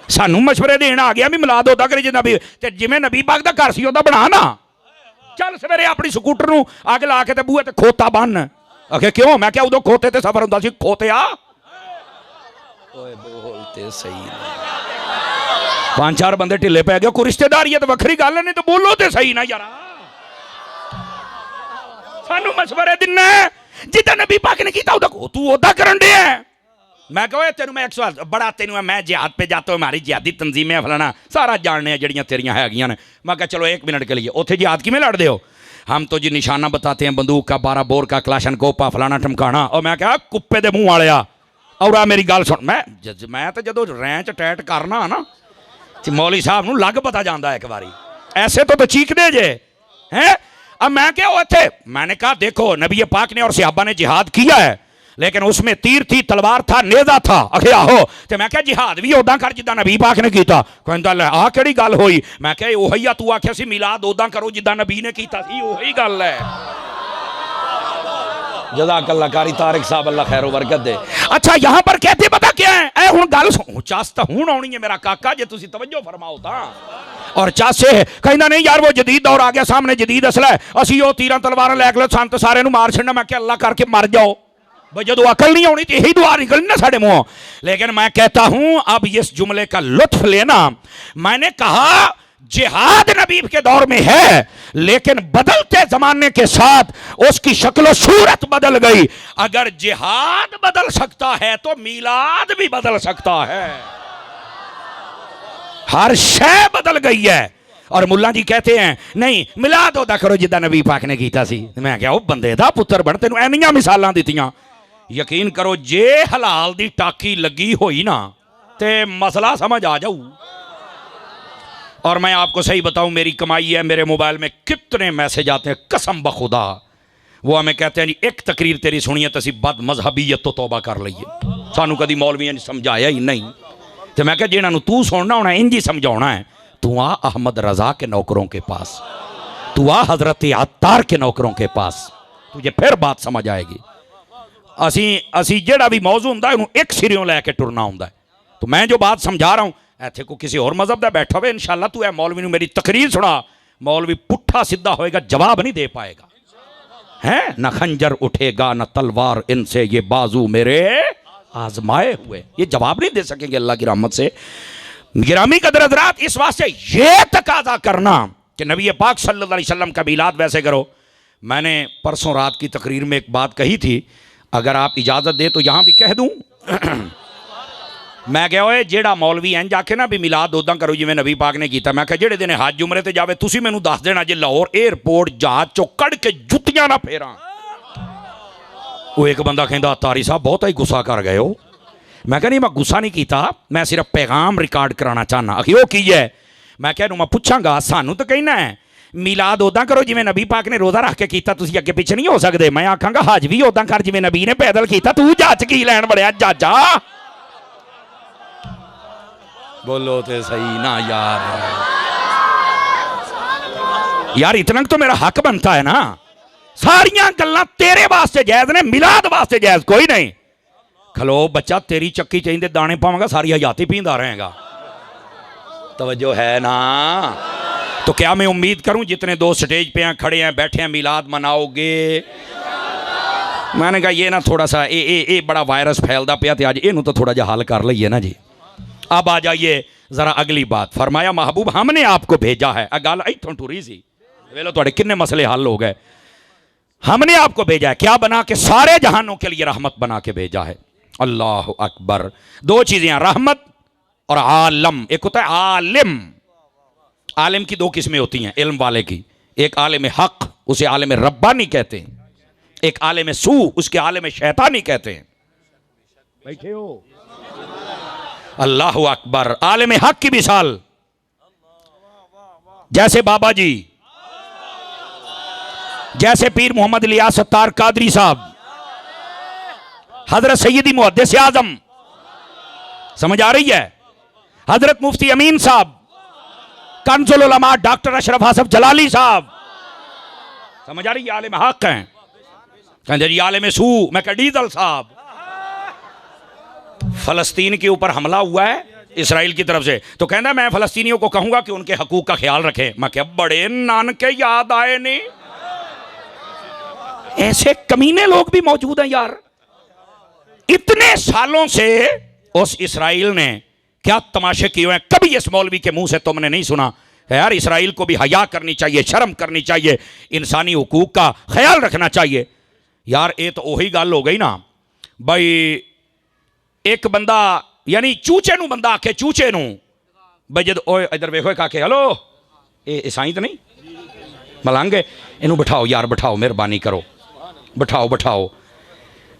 सानू मशवरे देना आ गया भी मिलाद उदा करी जे नबी, जिमें नबी पाक का घर सी उदा बना ना। चल सवेरे अपनी स्कूटर नूं अग ला के बूहे ते खोता बन। आखे क्यों? मैं क्या उदो खोते ते सफर होंदा सी, खोते आ बोलते सही। 5-4 बंदे ढिले पै गए, कोई रिश्तेदारी है तो वखरी गल नहीं, तो बोलो तो सही ना यार। सानू मशवरे दिना जिदा नबी पाक ने किया तू ओदा करन दे। मैं कहो तेन मैं एक सवाल बड़ा तेन मैं जिहाद पे जाता हूँ, हमारी जिहादी तंजीमें फलाना सारा जानने जड़ियाँ तेरियाँ हैगियां ने। मैं कहा चलो 1 मिनट के लिए उत्थे जिहाद किमें लड़ते हो? हम तो जी निशाना बताते हैं, बंदूक का 12 बोर का क्लाशन कोपा फलाना ठमकाना। और मैं क्या कुप्पे दे मुँह वाले और आ मेरी गल सुन, मैं तो जो रैंच टैट करना ना मौली साहब नूं लग पता जाता है एक बारी, ऐसे तो चीखते जे हैं। अब मैं क्या इत्थे मैंने कहा देखो नबी पाक ने और सहाबा ने जिहाद किया है, लेकिन उसमें तीर थी, तलवार था, नेजा था। आखे आहो, तो मैं क्या जिहाद भी उदा कर जिदा नबी पाक ने किया। कहता ले आ केड़ी गल होई? मैं क्या ओही आ तू आख्या सी मिलाद उदा करो जिदा नबी ने किया सी, ओही गल है। जज़ाकल्लाह कारी तारिक साहब, अल्लाह खैर बरकत दे। अच्छा यहाँ पर कहते पता क्या है, ए हुण गल चस तां हुण आउणी है मेरा काका, जे तुसीं तवज्जो फरमाओ तां। और चस कहना नहीं यार वो जदीद दौर आ गया, सामने जदीद असला है, असीं वो तीरां तलवारां लै के संत सारे नूं मार छड़ना। मैं क्या अल्लाह करके मर जाओ भाई, जो अकल नहीं होनी तो यही दुआ निकलनी ना साढ़े मुँह। लेकिन मैं कहता हूं अब इस जुमले का लुत्फ लेना। मैंने कहा जिहाद नबी के दौर में है, लेकिन बदलते जमाने के साथ उसकी शक्ल सूरत बदल गई। अगर जिहाद बदल सकता है तो मिलाद भी बदल सकता है। हर शय बदल गई है। और मुल्ला जी कहते हैं नहीं मिलाद उदा करो जिदा नबी पाक ने किया सी। मैं क्या वो बंदे दा पुत्र बन, तेनों एनियां मिसालां दित्तियां। यकीन करो जे हलाल दी टाकी लगी हुई ना ते मसला समझ आ जाऊ। और मैं आपको सही बताऊं, मेरी कमाई है, मेरे मोबाइल में कितने मैसेज आते हैं कसम बखुदा। वो हमें कहते हैं जी एक तकरीर तेरी सुनिए तो असी बद मजहबीयत तो तौबा कर लीए, सानू कभी मौलवियों ने समझाया ही नहीं। तो मैं क्या जिन्होंने तू सुनना होना इंज ही समझाना है, तू आ अहमद रजा के नौकरों के पास, तू आ हजरत अत्तार के नौकरों के पास, तुझे फिर बात समझ आएगी। असी जेड़ा भी मौजू होंदा है एक सिरों लैके टुरना होंदा है। तो मैं जो बात समझा रहा हूँ इत्थे को किसी और मजहब का बैठा हुए इंशाअल्लाह तू है मौलवी नूं मेरी तकरीर सुना, मौलवी पुट्ठा सीधा होएगा, जवाब नहीं दे पाएगा। हैं न खंजर उठेगा न तलवार इनसे, ये बाजू मेरे आजमाए हुए, ये जवाब नहीं दे सकेंगे अल्लाह की रहमत से। गिरामी कदर हज़रात, इस वास्ते ये तकाजा करना कि नबी पाक सल्लल्लाहु अलैहि वसल्लम का मिलाद वैसे करो। मैंने परसों रात की तकरीर में एक बात कही थी, अगर आप इजाज़त दे तो यहाँ भी कह दूँ। मैं क्या होए जेड़ा मौलवी इंज आखे ना भी मिलाद उदा करो जिवें नबी पाक ने किया, मैं क्या जेड़े दिन हज उमरे ते जावे तुसी मैनू दस देना जे लाहौर एयरपोर्ट जहाज चो कड़ के जुत्तियां ना फेरां। वो एक बंदा कहता तारी साहब बहुत ही गुस्सा कर गए हो। मैं क्या नहीं मैं गुस्सा नहीं किया, मैं सिर्फ पैगाम रिकॉर्ड कराना चाहना। आखिर वो की है? मैं क्या मैं पूछांगा सानू तो कहना है मिलाद उदा करो जिवें नबी पाक ने रोज़ा रख के किया, तुसी अगे पिछे नहीं हो सकते। मैं आखांगा हज भी उदा कर जिवें नबी ने पैदल किया, तू जहाज की लैन बड़िया जाजा। बोलो तो सही ना यार इतना तो मेरा हक बनता है ना। सारियां गल्लां तेरे वास्ते जायज ने, मिलाद वास्ते जायज कोई नहीं। खलो बच्चा, तेरी चक्की चाहिए दाने पावांगा, सारी हयाती पींदा रहेगा। तवज्जो है ना? तो क्या मैं उम्मीद करूं जितने दोस्त स्टेज पे हैं, खड़े हैं, बैठे हैं, मिलाद मनाओगे? मैंने कहा ये ना थोड़ा सा ए बड़ा वायरस फैलता पिया, अज इनू तो थोड़ा जिहा हल कर लीए ना जी। अब आ जाइए जरा अगली बात। फरमाया महबूब हमने आपको भेजा है। गल इथों टुरी सी, वेलो थोड़े किन्ने मसले हल हो गए। हमने आपको भेजा है क्या बना के? सारे जहानों के लिए रहमत बना के भेजा है। अल्लाह अकबर। दो चीजें हैं, रहमत और आलम। एक होता है आलिम। आलिम की दो किस्में होती हैं इल्म वाले की। एक आलिम हक, उसे आलिम रब्बानी कहते हैं। एक आलिम सू, उसके आलिम शैतानी कहते हैं। बैठे हो? अल्लाह अकबर। आलिम हक की मिसाल जैसे बाबा जी, जैसे पीर मोहम्मद इलियास सत्तार कादरी साहब, हजरत सैयदी मुहद्दिस आजम, समझ आ रही है? हजरत मुफ्ती अमीन साहब, कंजुल उलमा डॉक्टर अशरफ हसन जलाली साहब, समझ आ रही है? आलिम हक हैं। कहते जी आलिम सू, मैं कह डीजल साहब। फलस्तीन के ऊपर हमला हुआ है इसराइल की तरफ से, तो कहना मैं फलस्तीनियों को कहूंगा कि उनके हकूक का ख्याल रखें। मैं क्या बड़े नानके याद आए नहीं? ऐसे कमीने लोग भी मौजूद हैं यार। इतने सालों से उस इसराइल ने क्या तमाशे किए हैं, कभी इस मौलवी के मुंह से तुमने नहीं सुना है यार इसराइल को भी हया करनी चाहिए, शर्म करनी चाहिए, इंसानी हुकूक का ख्याल रखना चाहिए। यार ये तो वही गल हो गई ना भाई, एक बंदा यानी चूचे नू बंदा आखे चूचे नू भाई जद ओए इधर वेखो काके हेलो ये ईसाई तो नहीं मलंगे, इनू बिठाओ यार, बिठाओ, मेहरबानी करो, बिठाओ बिठाओ।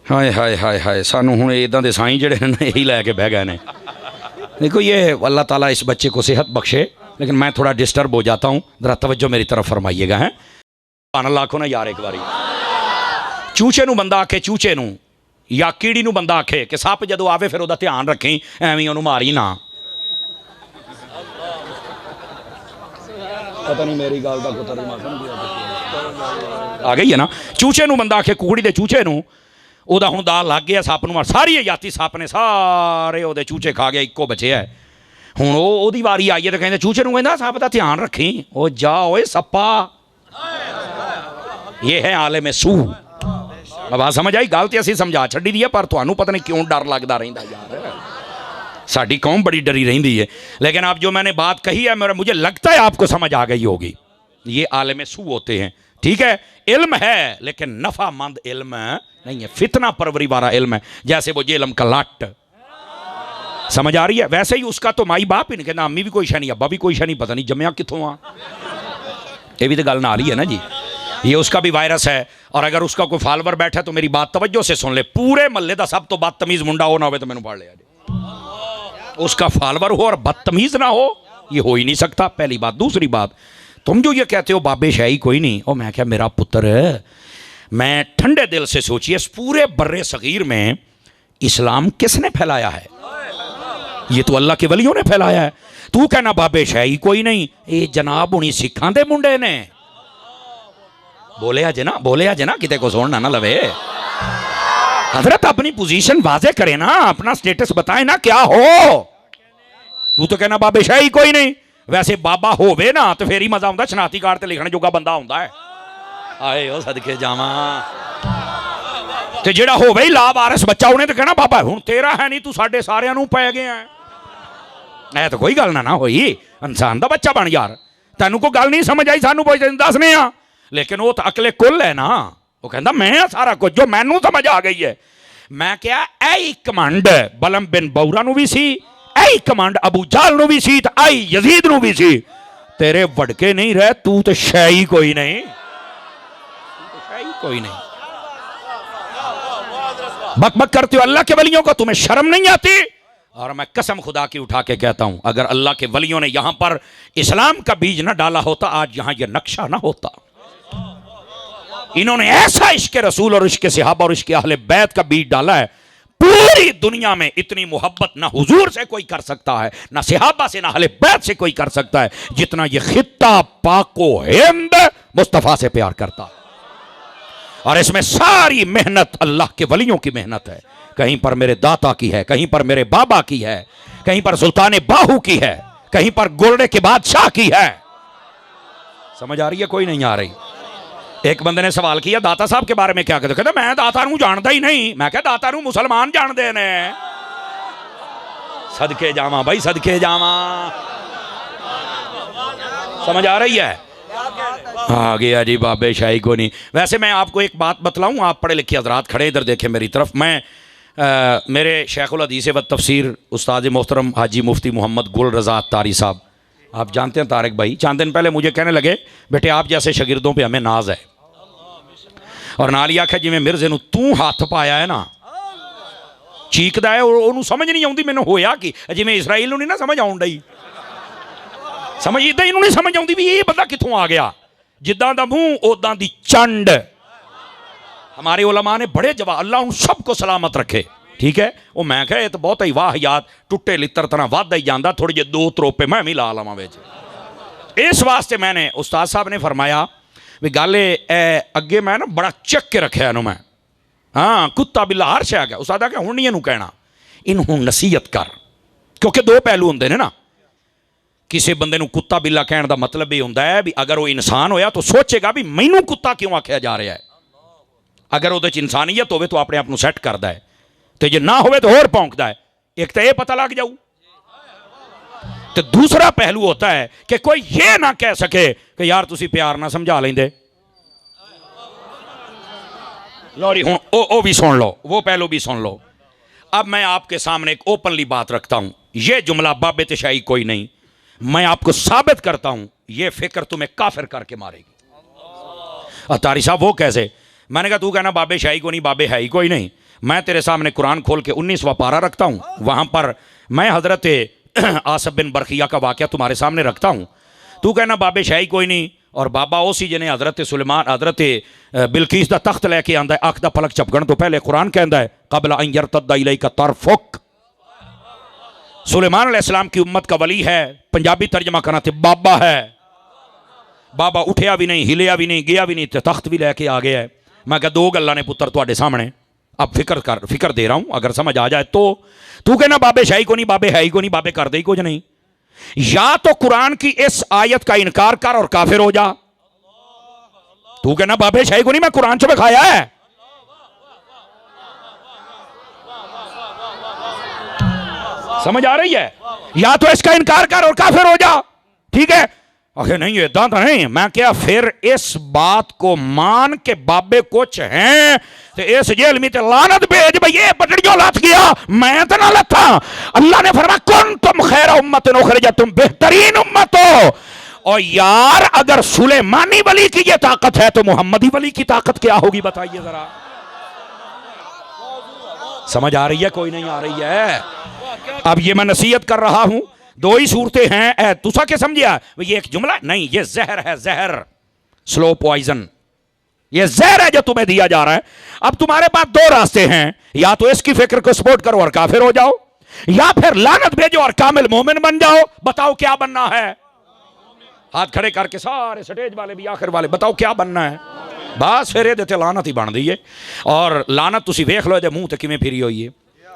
हाय हाय हाय हाय, सानू हुण इदां दे साईं जिहड़े ने यही लैके बह गए ने। देखो ये अल्लाह ताला इस बच्चे को सेहत बख्शे, लेकिन मैं थोड़ा डिस्टर्ब हो जाता हूँ, ज़रा तवज्जो मेरी तरफ फरमाइएगा। हैं सुभान अल्लाह को ना यार एक बारी। चूचे नू बंदा आखे चूचे नू, या कीड़ी नू बंदा आखे कि सप जदों आवे फिर उहदा ध्यान रखें, एवें उहनूं मारी ना। पता नहीं मेरी गल दा कोई तर्जुमा आ गई है ना। चूचे नू बंदा आखे कुकड़ी दे चूचे नू, ਉਹਦਾ ਹੁਣ ਦਾ ਲੱਗ ਗਿਆ ਸੱਪ ਨੂੰ, ਸਾਰੀ ਹਯਾਤੀ ਸੱਪ ਨੇ ਸਾਰੇ ਉਹਦੇ ਚੂਚੇ ਖਾ ਗਿਆ, ਇੱਕੋ ਬਚਿਆ। ਹੁਣ ਉਹਦੀ ਵਾਰੀ ਆਈ ਹੈ ਤੇ ਕਹਿੰਦੇ ਚੂਚੇ ਨੂੰ ਕਹਿੰਦਾ ਸੱਪ ਦਾ ਧਿਆਨ ਰੱਖੀ। ਉਹ ਜਾ ਓਏ ਸੱਪਾ। ਇਹ ਹੈ ਆਲਿਮ ਸੂ। ਆਵਾਜ਼ ਸਮਝ ਆਈ? ਗੱਲ ਤੇ ਅਸੀਂ ਸਮਝਾ ਛੱਡੀ ਦੀ ਹੈ, ਪਰ ਤੁਹਾਨੂੰ ਪਤਾ नहीं क्यों डर लगता रहता यार। साड़ी कौम बड़ी डरी रही है, लेकिन आप जो मैंने बात कही है मेरा मुझे लगता है आपको समझ आ गई होगी। ये आलिम सू होते हैं, ठीक है। इल्म है लेकिन नफामंद इल्म नहीं है, फितना परवरी वाला इल्म है। जैसे वो जेलम का लट, समझ आ रही है? वैसे ही उसका तो माई बाप ही नहीं कहना, अम्मी भी कोई शा नहीं, अब्बा भी कोई शा नहीं, पता नहीं जमया कितों आ। ये भी तो गल ना आ रही है ना जी। ये उसका भी वायरस है, और अगर उसका कोई फॉलोवर बैठा तो मेरी बात तवज्जो से सुन ले, पूरे महल्ले का सब तो बदतमीज मुंडा हो ना हो तो मैंने पढ़ लिया। उसका फॉलोवर हो और बदतमीज ना हो, ये हो ही नहीं सकता, पहली बात। दूसरी बात, तुम जो ये कहते हो बाबे शाही कोई नहीं, और मैं क्या मेरा पुत्र है, मैं ठंडे दिल से सोचिए इस पूरे बर्रे सगीर में इस्लाम किसने फैलाया है? ये तो अल्लाह के वलियों ने फैलाया है। तू कहना बाबे शाही कोई नहीं, ये जनाब हुणी सिखां दे मुंडे ने बोले आज ना, बोले आज ना, किते को सुनना ना लवे। हजरत अपनी पोजीशन वाजे करे ना, अपना स्टेटस बताए ना क्या हो। तू तो कहना बाबे शाही कोई नहीं, वैसे बाबा होवे ना तो फिर ही मजा आता, शनाती कार्ड ते लिखने जोगा बंदा होंदा है। आए हो सदके जावा। ते जेड़ा होवे ही लावारिस बच्चा उन्हें तो कहना बाबा हुण तेरा है नहीं, तू साडे सारियां नूं पै गया है। ऐ तो कोई गल ना होई, इंसान दा बच्चा बन यार। तैनूं कोई गल नहीं समझ आई, सानूं पुछ दसने आ, लेकिन वो तो अकले कुल है ना। वो कहता मैं सारा कुछ, जो मैनू समझ आ गई है। मैं क्या ऐ कमांड बलम बिन बौरा नूं भी सी, ऐ कमांड अबू जहल नूं भी सी, आई यजीद नूं भी सी। तेरे वड़के नहीं रहे, तू तो शाही कोई नहीं, कोई नहीं। बक बक करते हो अल्लाह के वलियों को, तुम्हें शर्म नहीं आती? और मैं कसम खुदा की उठा के कहता हूं, अगर अल्लाह के वलियों ने यहां पर इस्लाम का बीज ना डाला होता, आज यहां यह नक्शा ना होता। इन्होंने ऐसा इश्क रसूल और इश्क सहाबा और इश्क अहले बैत का बीज डाला है, पूरी दुनिया में इतनी मोहब्बत ना हुजूर से कोई कर सकता है, ना सहाबा से, ना अहले बैत से कोई कर सकता है, जितना ये खित्ता पाको हिंद मुस्तफा से प्यार करता। और इसमें सारी मेहनत अल्लाह के वलियों की मेहनत है। कहीं पर मेरे दाता की है, कहीं पर मेरे बाबा की है, कहीं पर सुल्तान बाहू की है, कहीं पर गोरडे के बादशाह की है। समझ आ रही है? कोई नहीं आ रही। एक बंदे ने सवाल किया दाता साहब के बारे में क्या कहते? कहते मैं दाता नूं जानता ही नहीं। मैं क्या दाता नूं मुसलमान जानते ने। सदके जावा भाई, सदके जावा। समझ आ रही है? आ गया जी बाबे शाही को नहीं। वैसे मैं आपको एक बात बतलाऊं, आप पढ़े लिखे हजरात खड़े इधर देखें मेरी तरफ। मैं मेरे शेखुल हदीस व तफसीर उस्ताद मोहतरम हाजी मुफ्ती मोहम्मद गुल रज़ा तारी साहब, आप जानते हैं तारिक भाई, चंद दिन पहले मुझे कहने लगे बेटे आप जैसे शागिर्दों पे हमें नाज है। और नाल ही आख्या जिवें मिर्जे नूं तू हथ पाया है ना, चीकदा है ਉਹਨੂੰ समझ नहीं आती मैनू होया कि जिवें इसराइल नूं नहीं ना समझ आउण डई। समझ इदां ही नहीं समझ आती भी ये बंदा कित्थों आ गया। जिद्दां दा मूंह उदां दी चंड। हमारे उलमा ने बड़े जवाब, अल्लाह उन सबको सलामत रखे। ठीक है, वो मैं कहा ये तो बहुत ही वाहियात टुटे लित्र तरह वादा ही जाता, थोड़े जे दो तरोपे मैं भी ला लवां विच। इस वास्ते मैंने उस्ताद साहब ने फरमाया भी गल अगे मैं ना बड़ा चक के रखा इनू मैं। हाँ कुत्ता बिल्ला हर शै गया। उस्ताद आख्या हुण नहीं इनू कहना, इनू नसीहत कर, क्योंकि दो पहलू होंदे ने ना। किसी बंदे नू कुत्ता बिल्ला कहने का मतलब ये होंदा है भी अगर वो इंसान होया तो सोचेगा भी मैनू कुत्ता क्यों आख्या जा रहा है। अगर वो इंसानियत हो तो अपने आप को सैट करता है, तो जे ना हो तो होर भौंकता है। एक तो यह पता लग जाऊ, तो दूसरा पहलू होता है कि कोई ये ना कह सके कि यार तुसी प्यार ना समझा लेंदे। लौरी हूं ओ भी सुन लो, वो पहलू भी सुन लो। अब मैं आपके सामने एक ओपनली बात रखता हूं, यह जुमला बाबे तशाई कोई नहीं, मैं आपको साबित करता हूं यह फिक्र तुम्हें काफिर करके मारेगी। अतारी साहब वो कैसे? मैंने कहा तू कहना बाबे शाही को नहीं, बाबे है ही कोई नहीं। मैं तेरे सामने कुरान खोल के 19वां पारा रखता हूँ, वहाँ पर मैं हज़रत आसफ बिन बरखिया का वाक़या तुम्हारे सामने रखता हूँ। तू कहना बाबे शाही कोई नहीं, और बाबा उसी जिन्हें हज़रत सुलेमान हज़रत बिल्कीस का तख्त लैके आंदा है, अख का पलक झपकण तो पहले कुरान कहता है कबल अन यरतद्दा इलैका तरफुक। सुलेमान अलैहिस्सलाम की उम्मत का वली है, पंजाबी तर्जमा करना तो बाबा है। बाबा उठया भी नहीं, हिलिया भी नहीं, गया भी नहीं, तो तख्त भी लैके आ गया है। मैं कहा दो गल्लां ने पुत्र तुहाडे सामने, अब फिक्र दे रहा हूं, अगर समझ आ जाए तो। तू कहना बाबे शाही को नहीं, बाबे है ही को नहीं, बाबे कर दे ही कुछ नहीं। या तो कुरान की इस आयत का इनकार कर और काफिर हो जा। तू कहना बाबे शाही को नहीं, मैं कुरान से खाया है। समझ आ रही है? या तो इसका इनकार कर और काफिर हो जा। ठीक है, अरे नहीं ये दांत नहीं। मैं क्या फिर इस बात को मान के बाबे कुछ हैं तो इस जेल में लानत भेज भाई, ये पटड़ियों लथ गया, मैं तो ना लथा। अल्लाह ने फरमाया कुन तुम खैर उम्मत उखरिजत, तुम बेहतरीन उम्मत हो। और यार अगर सुलेमानी वली की ये ताकत है तो मोहम्मदी वली की ताकत क्या होगी बताइए जरा। समझ आ रही है? कोई नहीं आ रही है? अब ये मैं नसीहत कर रहा हूं, दो ही सूरतें हैं। तुसा के समझिया ये एक जुमला नहीं, ये जहर है, जहर, स्लो पॉइजन। ये जहर है जो तुम्हें दिया जा रहा है। अब तुम्हारे पास दो रास्ते हैं, या तो इसकी फिक्र को सपोर्ट करो और काफिर हो जाओ, या फिर लानत भेजो और कामिल मोमिन बन जाओ। बताओ क्या बनना है? हाथ खड़े करके सारे स्टेज वाले भी आखिर वाले बताओ क्या बनना है? बस फिर ये लानत ही बन दी है। और लानत तुसी वेख लो मुंह तो किमें फिरी हुई है।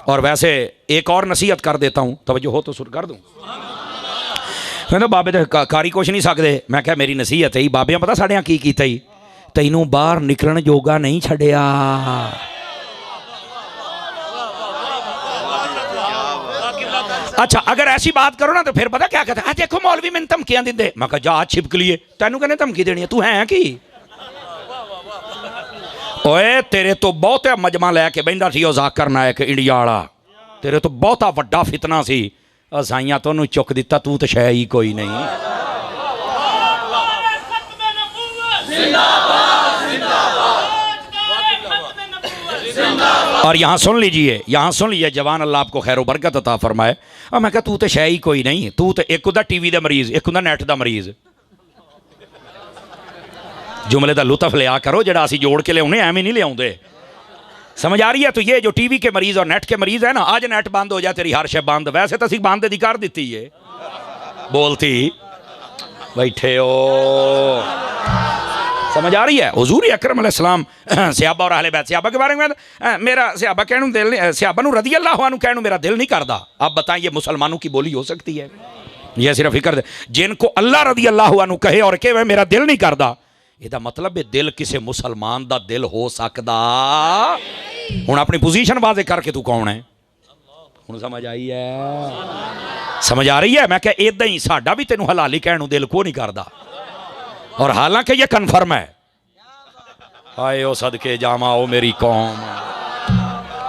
और वैसे एक और नसीहत कर देता हूं, तवज्जो हो तो सुन कर दूं। कहते बाबे तो कारी कुछ नहीं सकते। मैं क्या मेरी नसीहत है, बाबियां पता साढ़ियां की कीता ही, तैनू बाहर निकलण जोगा नहीं छड़िया। अच्छा अगर ऐसी बात करो ना तो फिर पता क्या कहता है, देखो मौलवी मैंने धमकियां दिंदे। मैं कहा जा छिपक लिए, तेनू कहने धमकी देनी है, तू है की? ओए तेरे तो बहुत मजमा लैके बहिंदा सी ओ जाकिर नायक इंडिया वाला, तेरे तो बहुता वड्डा फितना सी, साइयां तोनू चुक दिता, तू तो शै ही कोई नहीं। और यहाँ सुन लीजिए, यहाँ सुन लीजिए जवान, अल्लाह आपको खैर बरकत अता फरमाए। और मैं कहा तू तो शै ही कोई नहीं, तू तो एक होंदा टीवी का मरीज, एक होंदा नेट का मरीज। जुमले का लुत्फ लिया करो, जरा असी जोड़ के लिया एवं नहीं लिया। समझ आ रही है? तो ये जो टीवी के मरीज और नेट के मरीज है ना, आज नेट बंद हो जाए तेरी हर शय बंद। वैसे तो असी बंद दी कर दी है, बोलती बैठे हो समझ आ रही है? हुजूर अकरम अलैहिस्सलाम सहाबा और अहले बैत सहाबा के बारे में मेरा सहाबा कहने दिल नहीं, सहाबा नू रज़ी अल्लाह अन्हु कहने मेरा दिल नहीं करता। अब बताइए मुसलमानों की बोली हो सकती है? ये सिर्फ फिक्र दे जिनको अल्लाह रज़ी अल्लाह अन्हु कहे और कहे मेरा दिल नहीं करता, ਇਹਦਾ मतलब है दिल किसी मुसलमान का दिल हो सकता। हुण अपनी पोजीशन वाजे करके तू कौन है? हुण समझ आई है? समझ आ रही है? मैं क्या इदा ही साडा भी तेनू हलाली कहने दिल को नहीं करता, और हालांकि ये कन्फर्म है। आए ओ सदके जामा ओ मेरी कौम,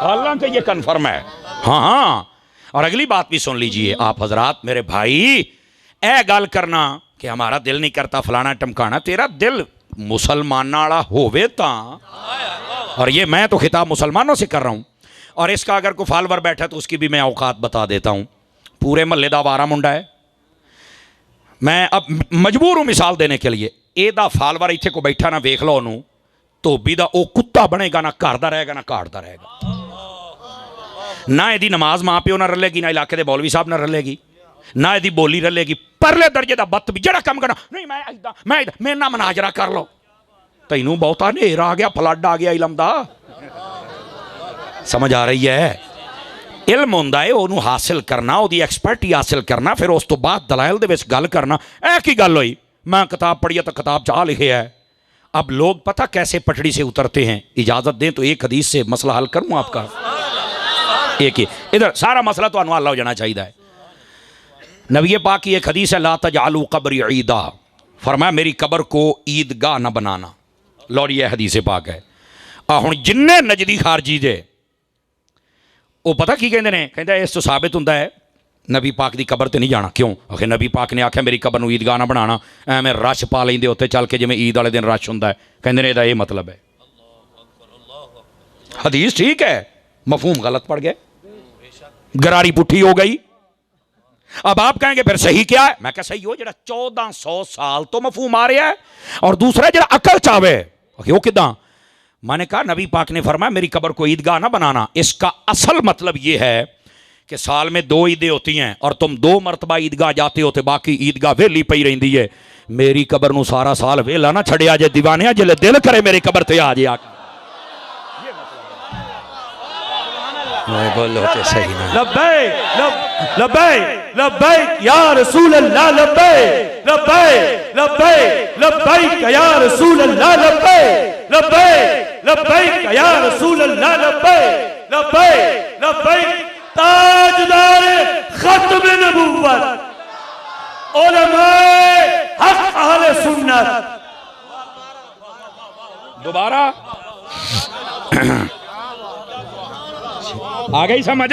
हालांकि ये कन्फर्म है। हाँ हाँ, और अगली बात भी सुन लीजिए आप हजरात मेरे भाई, ए गल करना कि हमारा दिल नहीं करता फलाना टमकाना, तेरा दिल मुसलमान वाला होवे तां, और ये मैं तो खिताब मुसलमानों से कर रहा हूँ, और इसका अगर कोई फॉलोवर बैठा तो उसकी भी मैं औकात बता देता हूँ। पूरे महल्ले का आवारा मुंडा है, मैं अब मजबूर हूँ मिसाल देने के लिए, एदा फॉलोवर इत्थे को बैठा ना वेख लो ओनू, धोबी का वो कुत्ता बनेगा, ना घर का रहेगा ना घाट का रहेगा, ना यदि नमाज माँ प्यो ना रलेगी, ना इलाके के मौलवी साहब ना रलेगी, ना यदि बोली रलेगी। परले दर्जे का बत भी जरा कम करना नहीं, मैं मेरे ना मनाजरा कर लो, तैनू बहुता नेर आ गया, फ्लड आ गया इलम दा। समझ आ रही है? इल्म होंदा है ओनू हासिल करना, ओदी एक्सपर्टी हासिल करना, फिर उस तो बाद दलाइल दे विच गल करना। ऐ की गल होई, मैं किताब पढ़ी है तो किताब चाह लिखे है। अब लोग पता कैसे पटड़ी से उतरते हैं, इजाजत दें तो एक हदीस से मसला हल करूँ आपका। एक ही इधर सारा मसला तो हल हो जाना चाहिए है। नबी पाक की एक हदीस है, ला तजालू कब्री ईदा, फरमाया मेरी कब्र को ईदगाह न बनाना। लौरी यह हदीस पाक है। हुण जिन्ने नजदी खारजी जे वो पता की कहते हैं, कहते इस तो साबित होंदा है नबी पाक की कब्र ते नहीं जाना। क्यों? आखिर नबी पाक ने आख्या मेरी कब्र नूं ईदगाह ना बनाना, एवें रश पा लेंदे उत्ते चल के जिवें ईद वाले दिन रश होंदा है। कहते ने ये मतलब है। हदीस ठीक है, मफहूम गलत पड़ गया, गरारी पुठी हो गई। अब आप कहेंगे फिर सही क्या है? मैं क्या सही हो जरा 1400 साल तो मफहूम आ रहा है, और दूसरा जरा अकल चावे वो किदा। मैंने कहा नबी पाक ने फरमाया मेरी कब्र को ईदगाह ना बनाना। इसका असल मतलब ये है कि साल में 2 ईदें होती हैं और तुम 2 मरतबा ईदगाह जाते हो तो बाकी ईदगाह वेली पई रही है। मेरी कब्र नूं सारा साल वेला ना छड़िया जे दीवानिया, जिले दिल करे मेरी कब्र ते आ जाए। बोलो तो सही ना। लब्बैक लब्बैक लब्बैक या रसूल अल्लाह, लब्बैक लब्बैक लब्बैक लब्बैक या रसूल अल्लाह, लब्बैक लब्बैक लब्बैक या रसूल अल्लाह, लब्बैक लब्बैक लब्बैक ताजदार खत्म नबुव्वत उलमाए हक अहले सुन्नत। दोबारा आ गई समझ?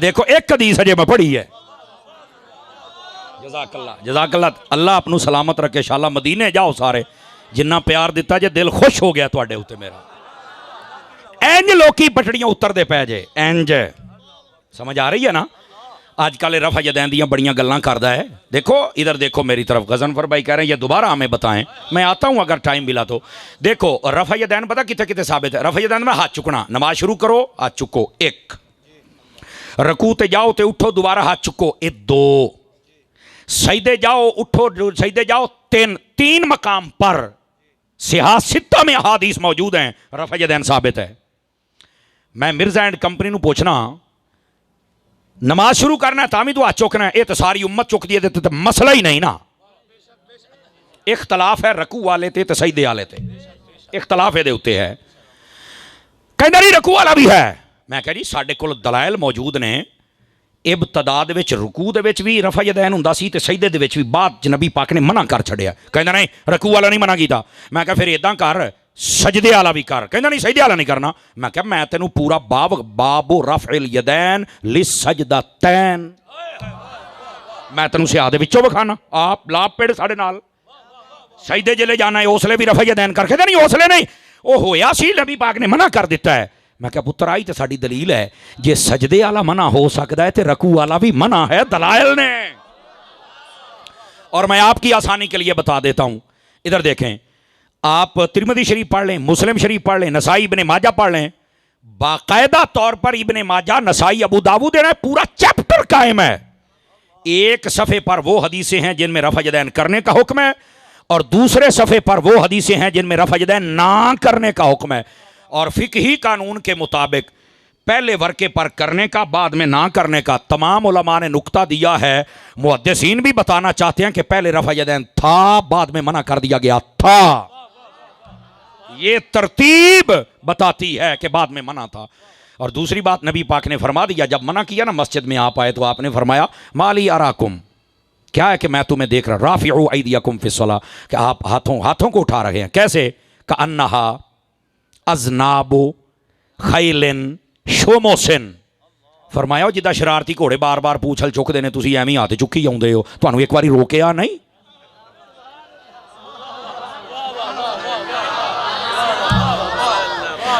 देखो एक हदीस अजे मैं पढ़ी है। जज़ाकल्लाह जज़ाकल्लाह, अल्लाह अपनू सलामत रखे। शाला मदीने जाओ सारे, जिन्ना प्यार दिता जे दिल खुश हो गया तुहाडे उत्ते मेरा। इंज लोकी पटड़ियां उतरदे पै जे इंज। समझ आ रही है ना? आजकल रफ़ा यदैन दियां बड़ियां गल्लां करदा है। देखो इधर देखो मेरी तरफ, गज़नफर भाई कह रहे हैं ये दोबारा हमें बताएं, मैं आता हूं अगर टाइम मिला तो। देखो रफ़ा यदैन पता कितने कितने साबित है? रफ़ा यदैन में हाथ चुकना, नमाज शुरू करो हाथ चुको 1, रकू ते जाओ ते उठो दोबारा हाथ चुको 2, सजदे जाओ उठो सजदे जाओ 3 मकाम पर सियासिता में हादीस मौजूद हैं, रफ़ा यदैन साबित है। मैं मिर्जा एंड कंपनी नूं पूछना, नमाज शुरू करना है तामी तो हाथ चुकना है, ये तो सारी उम्मत चुकती है, तो मसला ही नहीं ना। इख्तलाफ है रकू वाले ते ते सजदे वाले ते, इख्तलाफ ये उत्ते है। कहंदा नहीं रकू वाला भी है। मैं कह जी साडे कोल दलाइल मौजूद ने, इब्तदा दे विच रुकू दे विच भी रफ़ा यदैन हुंदा सी ते सजदे दे विच भी, बाद च नबी पाक ने मना कर छड़िया। कहंदा नहीं रकू वाला नहीं मना कीता। मैं कहा फिर इदां कर सजदे वाला भी कर। कहंदा नहीं सजदे वाला नहीं करना। मैं कहा मैं तेनू पूरा बाबो रफ़इल यदैन लिसजदतैन, मैं तेनू सियाह दे विचों विखाना। आप लाभ पेड़ साढ़े नाल सजदे जिले जाना है उसले भी रफ़ा यदैन कर। कहंदा नहीं उसले नहीं, वो होया सी नबी पाक ने मना कर दिता है। मैं क्या पुत्र आई तो साड़ी दलील है, जे सजदे वाला मना हो सकता है तो रकू वाला भी मना है दलाइल ने। और मैं आपकी आसानी के लिए बता देता हूं, इधर देखें, आप तिरमिज़ी शरीफ पढ़ लें, मुस्लिम शरीफ पढ़ लें, नसाई इब्ने माजा पढ़ लें, बाकायदा तौर पर इब्ने माजा नसाई अबू दाऊद ने पूरा चैप्टर कायम है। एक सफ़े पर वो हदीसें हैं जिनमें रफ़ा यदैन करने का हुक्म है, और दूसरे सफ़े पर वो हदीसें हैं जिनमें रफ़ा यदैन ना करने का हुक्म है। और फ़िक़ही कानून के मुताबिक पहले वर्के पर करने का, बाद में ना करने का तमाम उलमा ने नुक्ता दिया है। मुहद्दिसीन भी बताना चाहते हैं कि पहले रफ़ा यदैन था, बाद में मना कर दिया गया था। ये तरतीब बताती है कि बाद में मना था। और दूसरी बात, नबी पाक ने फरमा दिया, जब मना किया ना मस्जिद में आप आए तो आपने फरमाया माली अराकुम, क्या है कि मैं तुम्हें देख रहा, राफ़िउ ऐदियकुम फ़िस्सला, कि आप हाथों को उठा रहे हैं। कैसे? का अन्नहा अज़नाबु खैलिन शोमोसिन। फरमाया जिदा शरारती घोड़े बार बार पूछल चुकते हैं, तुम एवं हाथ चुकी आउंदे हो, तुहानू एक बार रोकिया नहीं?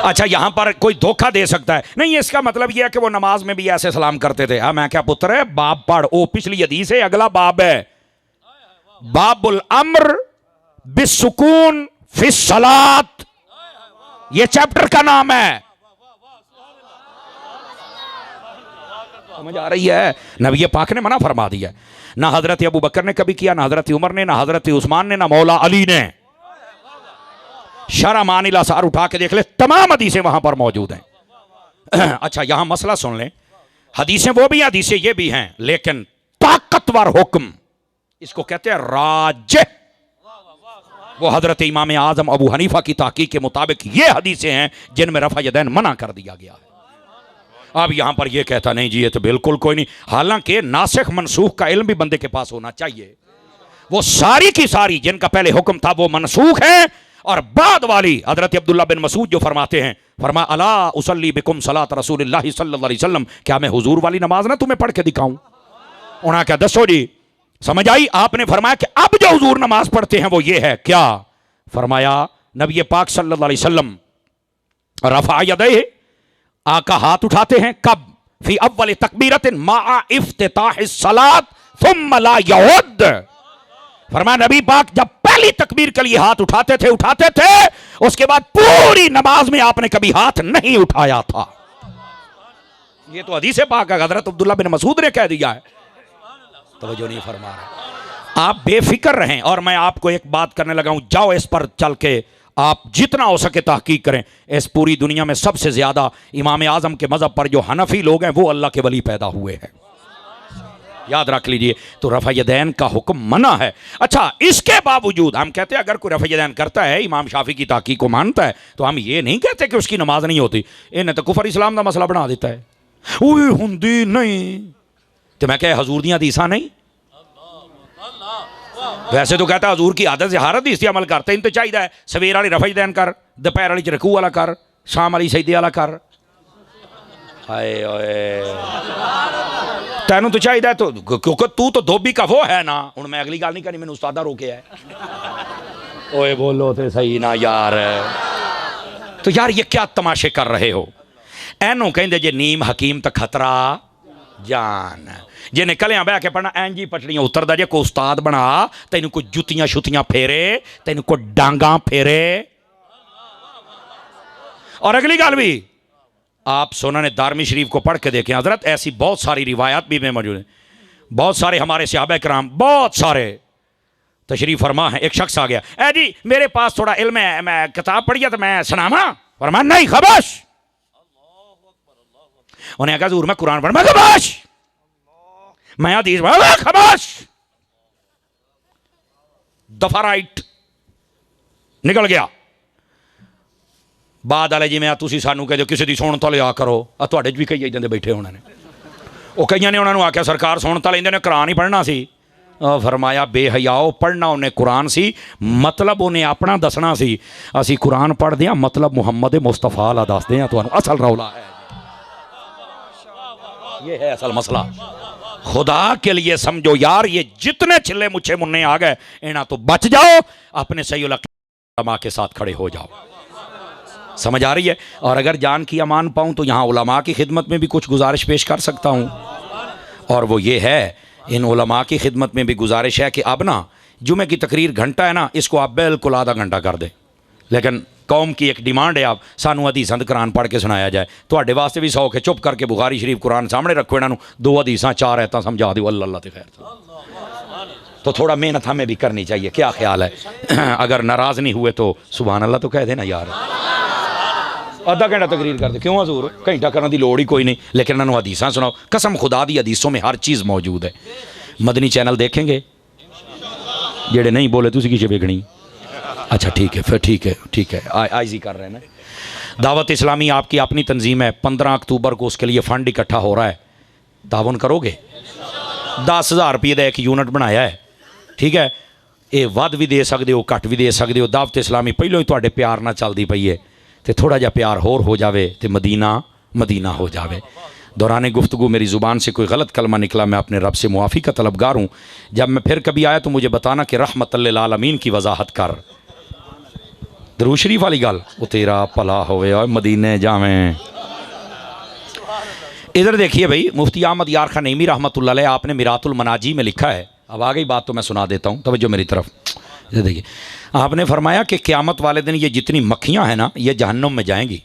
अच्छा, यहां पर कोई धोखा दे सकता है? नहीं, इसका मतलब यह है कि वो नमाज में भी ऐसे सलाम करते थे। हाँ, मैं क्या पुत्र है, बाब पढ़, ओ पिछली हदीस है, अगला बाब है, बाबुल अम्र बिस्सुकून फिस सलात, ये चैप्टर का नाम है। समझ आ रही है? नबी पाक ने मना फरमा दिया। ना हजरत अबू बकर ने कभी किया, ना हजरत उमर ने, ना हजरत उस्मान ने, ना मौला अली ने। शरा मानिला सार उठा के देख ले, तमाम हदीसें वहां पर मौजूद हैं। अच्छा, यहां मसला सुन लें, हदीसें वो भी हैं, हदीसें ये भी हैं, लेकिन ताकतवर हुक्म इसको कहते हैं राज। वो हजरत इमाम आजम अबू हनीफा की ताकीक के मुताबिक ये हदीसें हैं जिनमें रफ़ा यदैन मना कर दिया गया है। अब यहां पर यह कहता नहीं जी ये तो बिल्कुल कोई नहीं, हालांकि नासिख मनसूख का इल्म भी बंदे के पास होना चाहिए। वो सारी की सारी जिनका पहले हुक्म था वो मनसूख है, और बाद वाली हजरत अब्दुल्ला बिन मसूद जो फरमाते हैं, फरमा अला उसल्ली बिकुम सलात रसूलिल्लाह सल्लल्लाहु अलैहि वसल्लम, क्या मैं हुजूर वाली नमाज ना तुम्हें पढ़ के दिखाऊं? उन्होंने क्या दसो जी, समझ आई? आपने फरमाया कि अब जो हुजूर नमाज पढ़ते हैं वो ये है। क्या फरमाया? नबी पाक सल्लल्लाहु अलैहि वसल्लम रफ़ा यदैहि, आका हाथ उठाते हैं, कब? फी अव्वल तकबीरतिन मा इफ्तिताहिस सलात थुम्मा ला यउद। फरमाया नबी पाक जब पहली तकबीर के लिए हाथ उठाते थे, उसके बाद पूरी नमाज में आपने कभी हाथ नहीं उठाया था। ये तो हदीस पाक है, हजरत अब्दुल्ला बिन मसूद ने कह दिया है। तवज्जो नहीं फरमा रहे। आप बेफिक्र रहें, और मैं आपको एक बात करने लगा हूं, जाओ इस पर चल के आप जितना हो सके तहकीक करें। इस पूरी दुनिया में सबसे ज्यादा इमाम आजम के मजहब पर जो हनफी लोग हैं वो अल्लाह के वली पैदा हुए हैं, याद रख लीजिए। तो रफ़ा यदैन का हुक्म मना है। अच्छा, इसके बावजूद हम कहते हैं अगर कोई रफ़ा यदैन करता है, इमाम शाफी की ताकीक को मानता है, तो हम ये नहीं कहते कि उसकी नमाज नहीं होती। इन्हें तो कुफर इस्लाम का मसला बना देता है, ओए हुंदी नहीं तो मैं क्या हजूर दियां हदीसां नहीं? वैसे तो कहता हजूर की आदत से हर हदीस से अमल करते। इन तो चाहिए सवेर वाली रफ़ा यदैन कर, दोपहर वाली रकू वाला कर, शाम वाली सजदे वाला कर। हाय ओए, तेनू तो चाहिए तो, क्योंकि तू तो धोबी का वो है ना। हूँ मैं अगली गल नहीं करनी, मैंने उस्तादा रोके है। ओए बोलो तो सही ना यार। तो यार ये क्या तमाशे कर रहे हो? एनू कहते जे नीम हकीम तो खतरा जान, जे निकलिया बह के पढ़ना एन जी पटड़ियां उतरदा। जे कोई उस्ताद बना तेन कोई जुतियां शुतियां फेरे, तेन कोई डांगा फेरे। और अगली गल भी आप सुनने दारमी शरीफ को पढ़ के देखें हजरत, ऐसी बहुत सारी रिवायात भी में मौजूद है। बहुत सारे हमारे सहाबा कराम, बहुत सारे तशरीफ फरमा है। एक शख्स आ गया, ए जी मेरे पास थोड़ा इल्म है, मैं किताब पढ़िया तो मैं सुनावा। फरमा नहीं, खबश। उन्हें कहा जरूर मैं कुरान पढ़, मैं खबश, मैं हदीस पढ़, खबश। दफा राइट निकल गया। बाद वाले जिवें तुसीं सानू कह दो किसी की सुन तो लिया करो, तुहाडे च भी कई इदां दे बैठे होने ने। वो कईयां ने उन्होंने आख्या सरकार सुन तो लेंदे ने, कुरान ही पढ़ना सी। फरमाया बेहयाओ, पढ़ना उन्हें कुरान सी, मतलब उन्हें अपना दसना सी। असी कुरान पढ़ते हैं, मतलब मुहम्मद मुस्तफा ला दसते हैं। तुहानू असल रौला है, ये है असल मसला। खुदा के लिए समझो यार, ये जितने चिल्ले मुच्छे मुन्ने आ गए इन्हां तो बच जाओ, अपने सही उलमा के साथ खड़े हो जाओ। समझ आ रही है? और अगर जान की अमान पाऊँ तो यहाँ उलमा की खिदमत में भी कुछ गुजारिश पेश कर सकता हूँ, और वो ये है, इन उलमा की खिदमत में भी गुजारिश है कि अब ना जुमे की तकरीर घंटा है ना, इसको आप बिल्कुल आधा घंटा कर दें। लेकिन कौम की एक डिमांड है, आप सानू हदीसां दा कुरान पढ़ के सुनाया जाए। तुहाडे वास्ते भी सौख है, चुप करके बुखारी शरीफ कुरान सामने रखो, इन्हों दो हदीसां चार आयतां समझा दो, अल्लाह अल्लाह ते खैर। तो थोड़ा मेहनत हमें भी करनी चाहिए। क्या ख्याल है? अगर नाराज़ नहीं हुए तो सुभान अल्लाह तो कह देना यार। आधा घंटा तकरीर कर दे, क्यों हजूर? घंटा करने की लोड़ ही कोई नहीं, लेकिन इन्होंने हदीसां सुनाओ। कसम खुदा दी हदीसों में हर चीज़ मौजूद है। मदनी चैनल देखेंगे? जेड़े नहीं बोले तुसी किसे बेगनी? अच्छा ठीक है, फिर ठीक है आज ही कर रहे हैं ना। दावत इस्लामी आपकी अपनी तंजीम है, 15 अक्टूबर को उसके लिए फ़ंड इकट्ठा हो रहा है। तावन करोगे? 10,000 रुपये का एक यूनिट बनाया है, ठीक है। ये वध भी दे सकते हो, घट भी दे सकते हो। दावत इस्लामी पहलों ही तुहाडे प्यार नाल चलदी पई है, तो थोड़ा जा प्यार होर हो जाए तो मदीना मदीना हो जाए। दौरान गुफ्तगू मेरी ज़ुबान से कोई गलत कलमा निकला, मैं अपने रब से मुआफ़ी का तलबगार हूँ। जब मैं फिर कभी आया तो मुझे बताना कि रहमत लिल आलमीन की वजाहत कर। दरूद शरीफ वाली गल, वो तेरा भला होवे और मदीने जावें। इधर देखिए भाई, मुफ्ती अहमद यार खान नईमी रहमतुल्लाह अलैह, आपने मिरातुल मनाजी में लिखा है। अब आ गई बात तो मैं सुना देता हूँ, तवज्जो मेरी तरफ। इधर देखिए, आपने फरमाया कि क़यामत वाले दिन ये जितनी मक्खियाँ हैं ना, ये जहन्नुम में जाएंगी।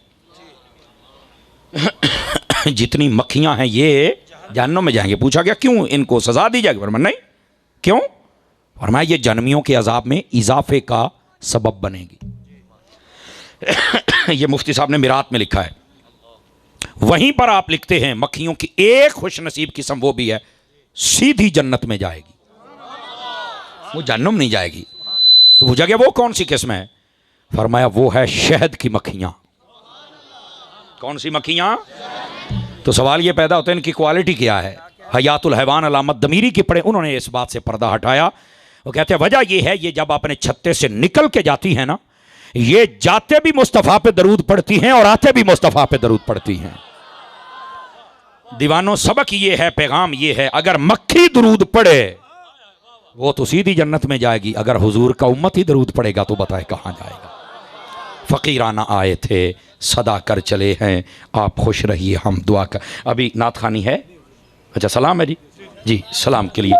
जितनी मक्खियाँ हैं ये जहन्नुम में जाएंगे। पूछा गया क्यों, इनको सज़ा दी जाएगी? फरमाया नहीं। क्यों? फरमाया ये जन्मियों के अजाब में इजाफे का सबब बनेगी। ये मुफ्ती साहब ने मिरात में लिखा है। वहीं पर आप लिखते हैं मक्खियों की एक खुश नसीब किस्म वो भी है, सीधी जन्नत में जाएगी, वो जहन्नुम नहीं जाएगी। तो पूछा गया वो कौन सी किस्म है? फरमाया वो है शहद की मक्खियां। कौन सी मक्खियां? तो सवाल ये पैदा होता है इनकी क्वालिटी क्या है? हयातुल हैवान अलामत दमीरी की पढ़े, उन्होंने इस बात से पर्दा हटाया। वो कहते हैं वजह ये है, ये जब अपने छत्ते से निकल के जाती है ना, ये जाते भी मुस्तफ़ा पे दरूद पढ़ती हैं और आते भी मुस्तफ़ा पे दरूद पढ़ती हैं। दीवानों, सबक ये है, पैगाम ये है, अगर मक्खी दरूद पढ़े वो तो सीधी जन्नत में जाएगी, अगर हुजूर का उम्मत ही दरूद पढ़ेगा तो बताए कहाँ जाएगा। फ़कीराना आए थे सदा कर चले हैं, आप खुश रहिए हम दुआ कर। अभी नात खानी है? अच्छा सलाम है जी, जी सलाम के लिए।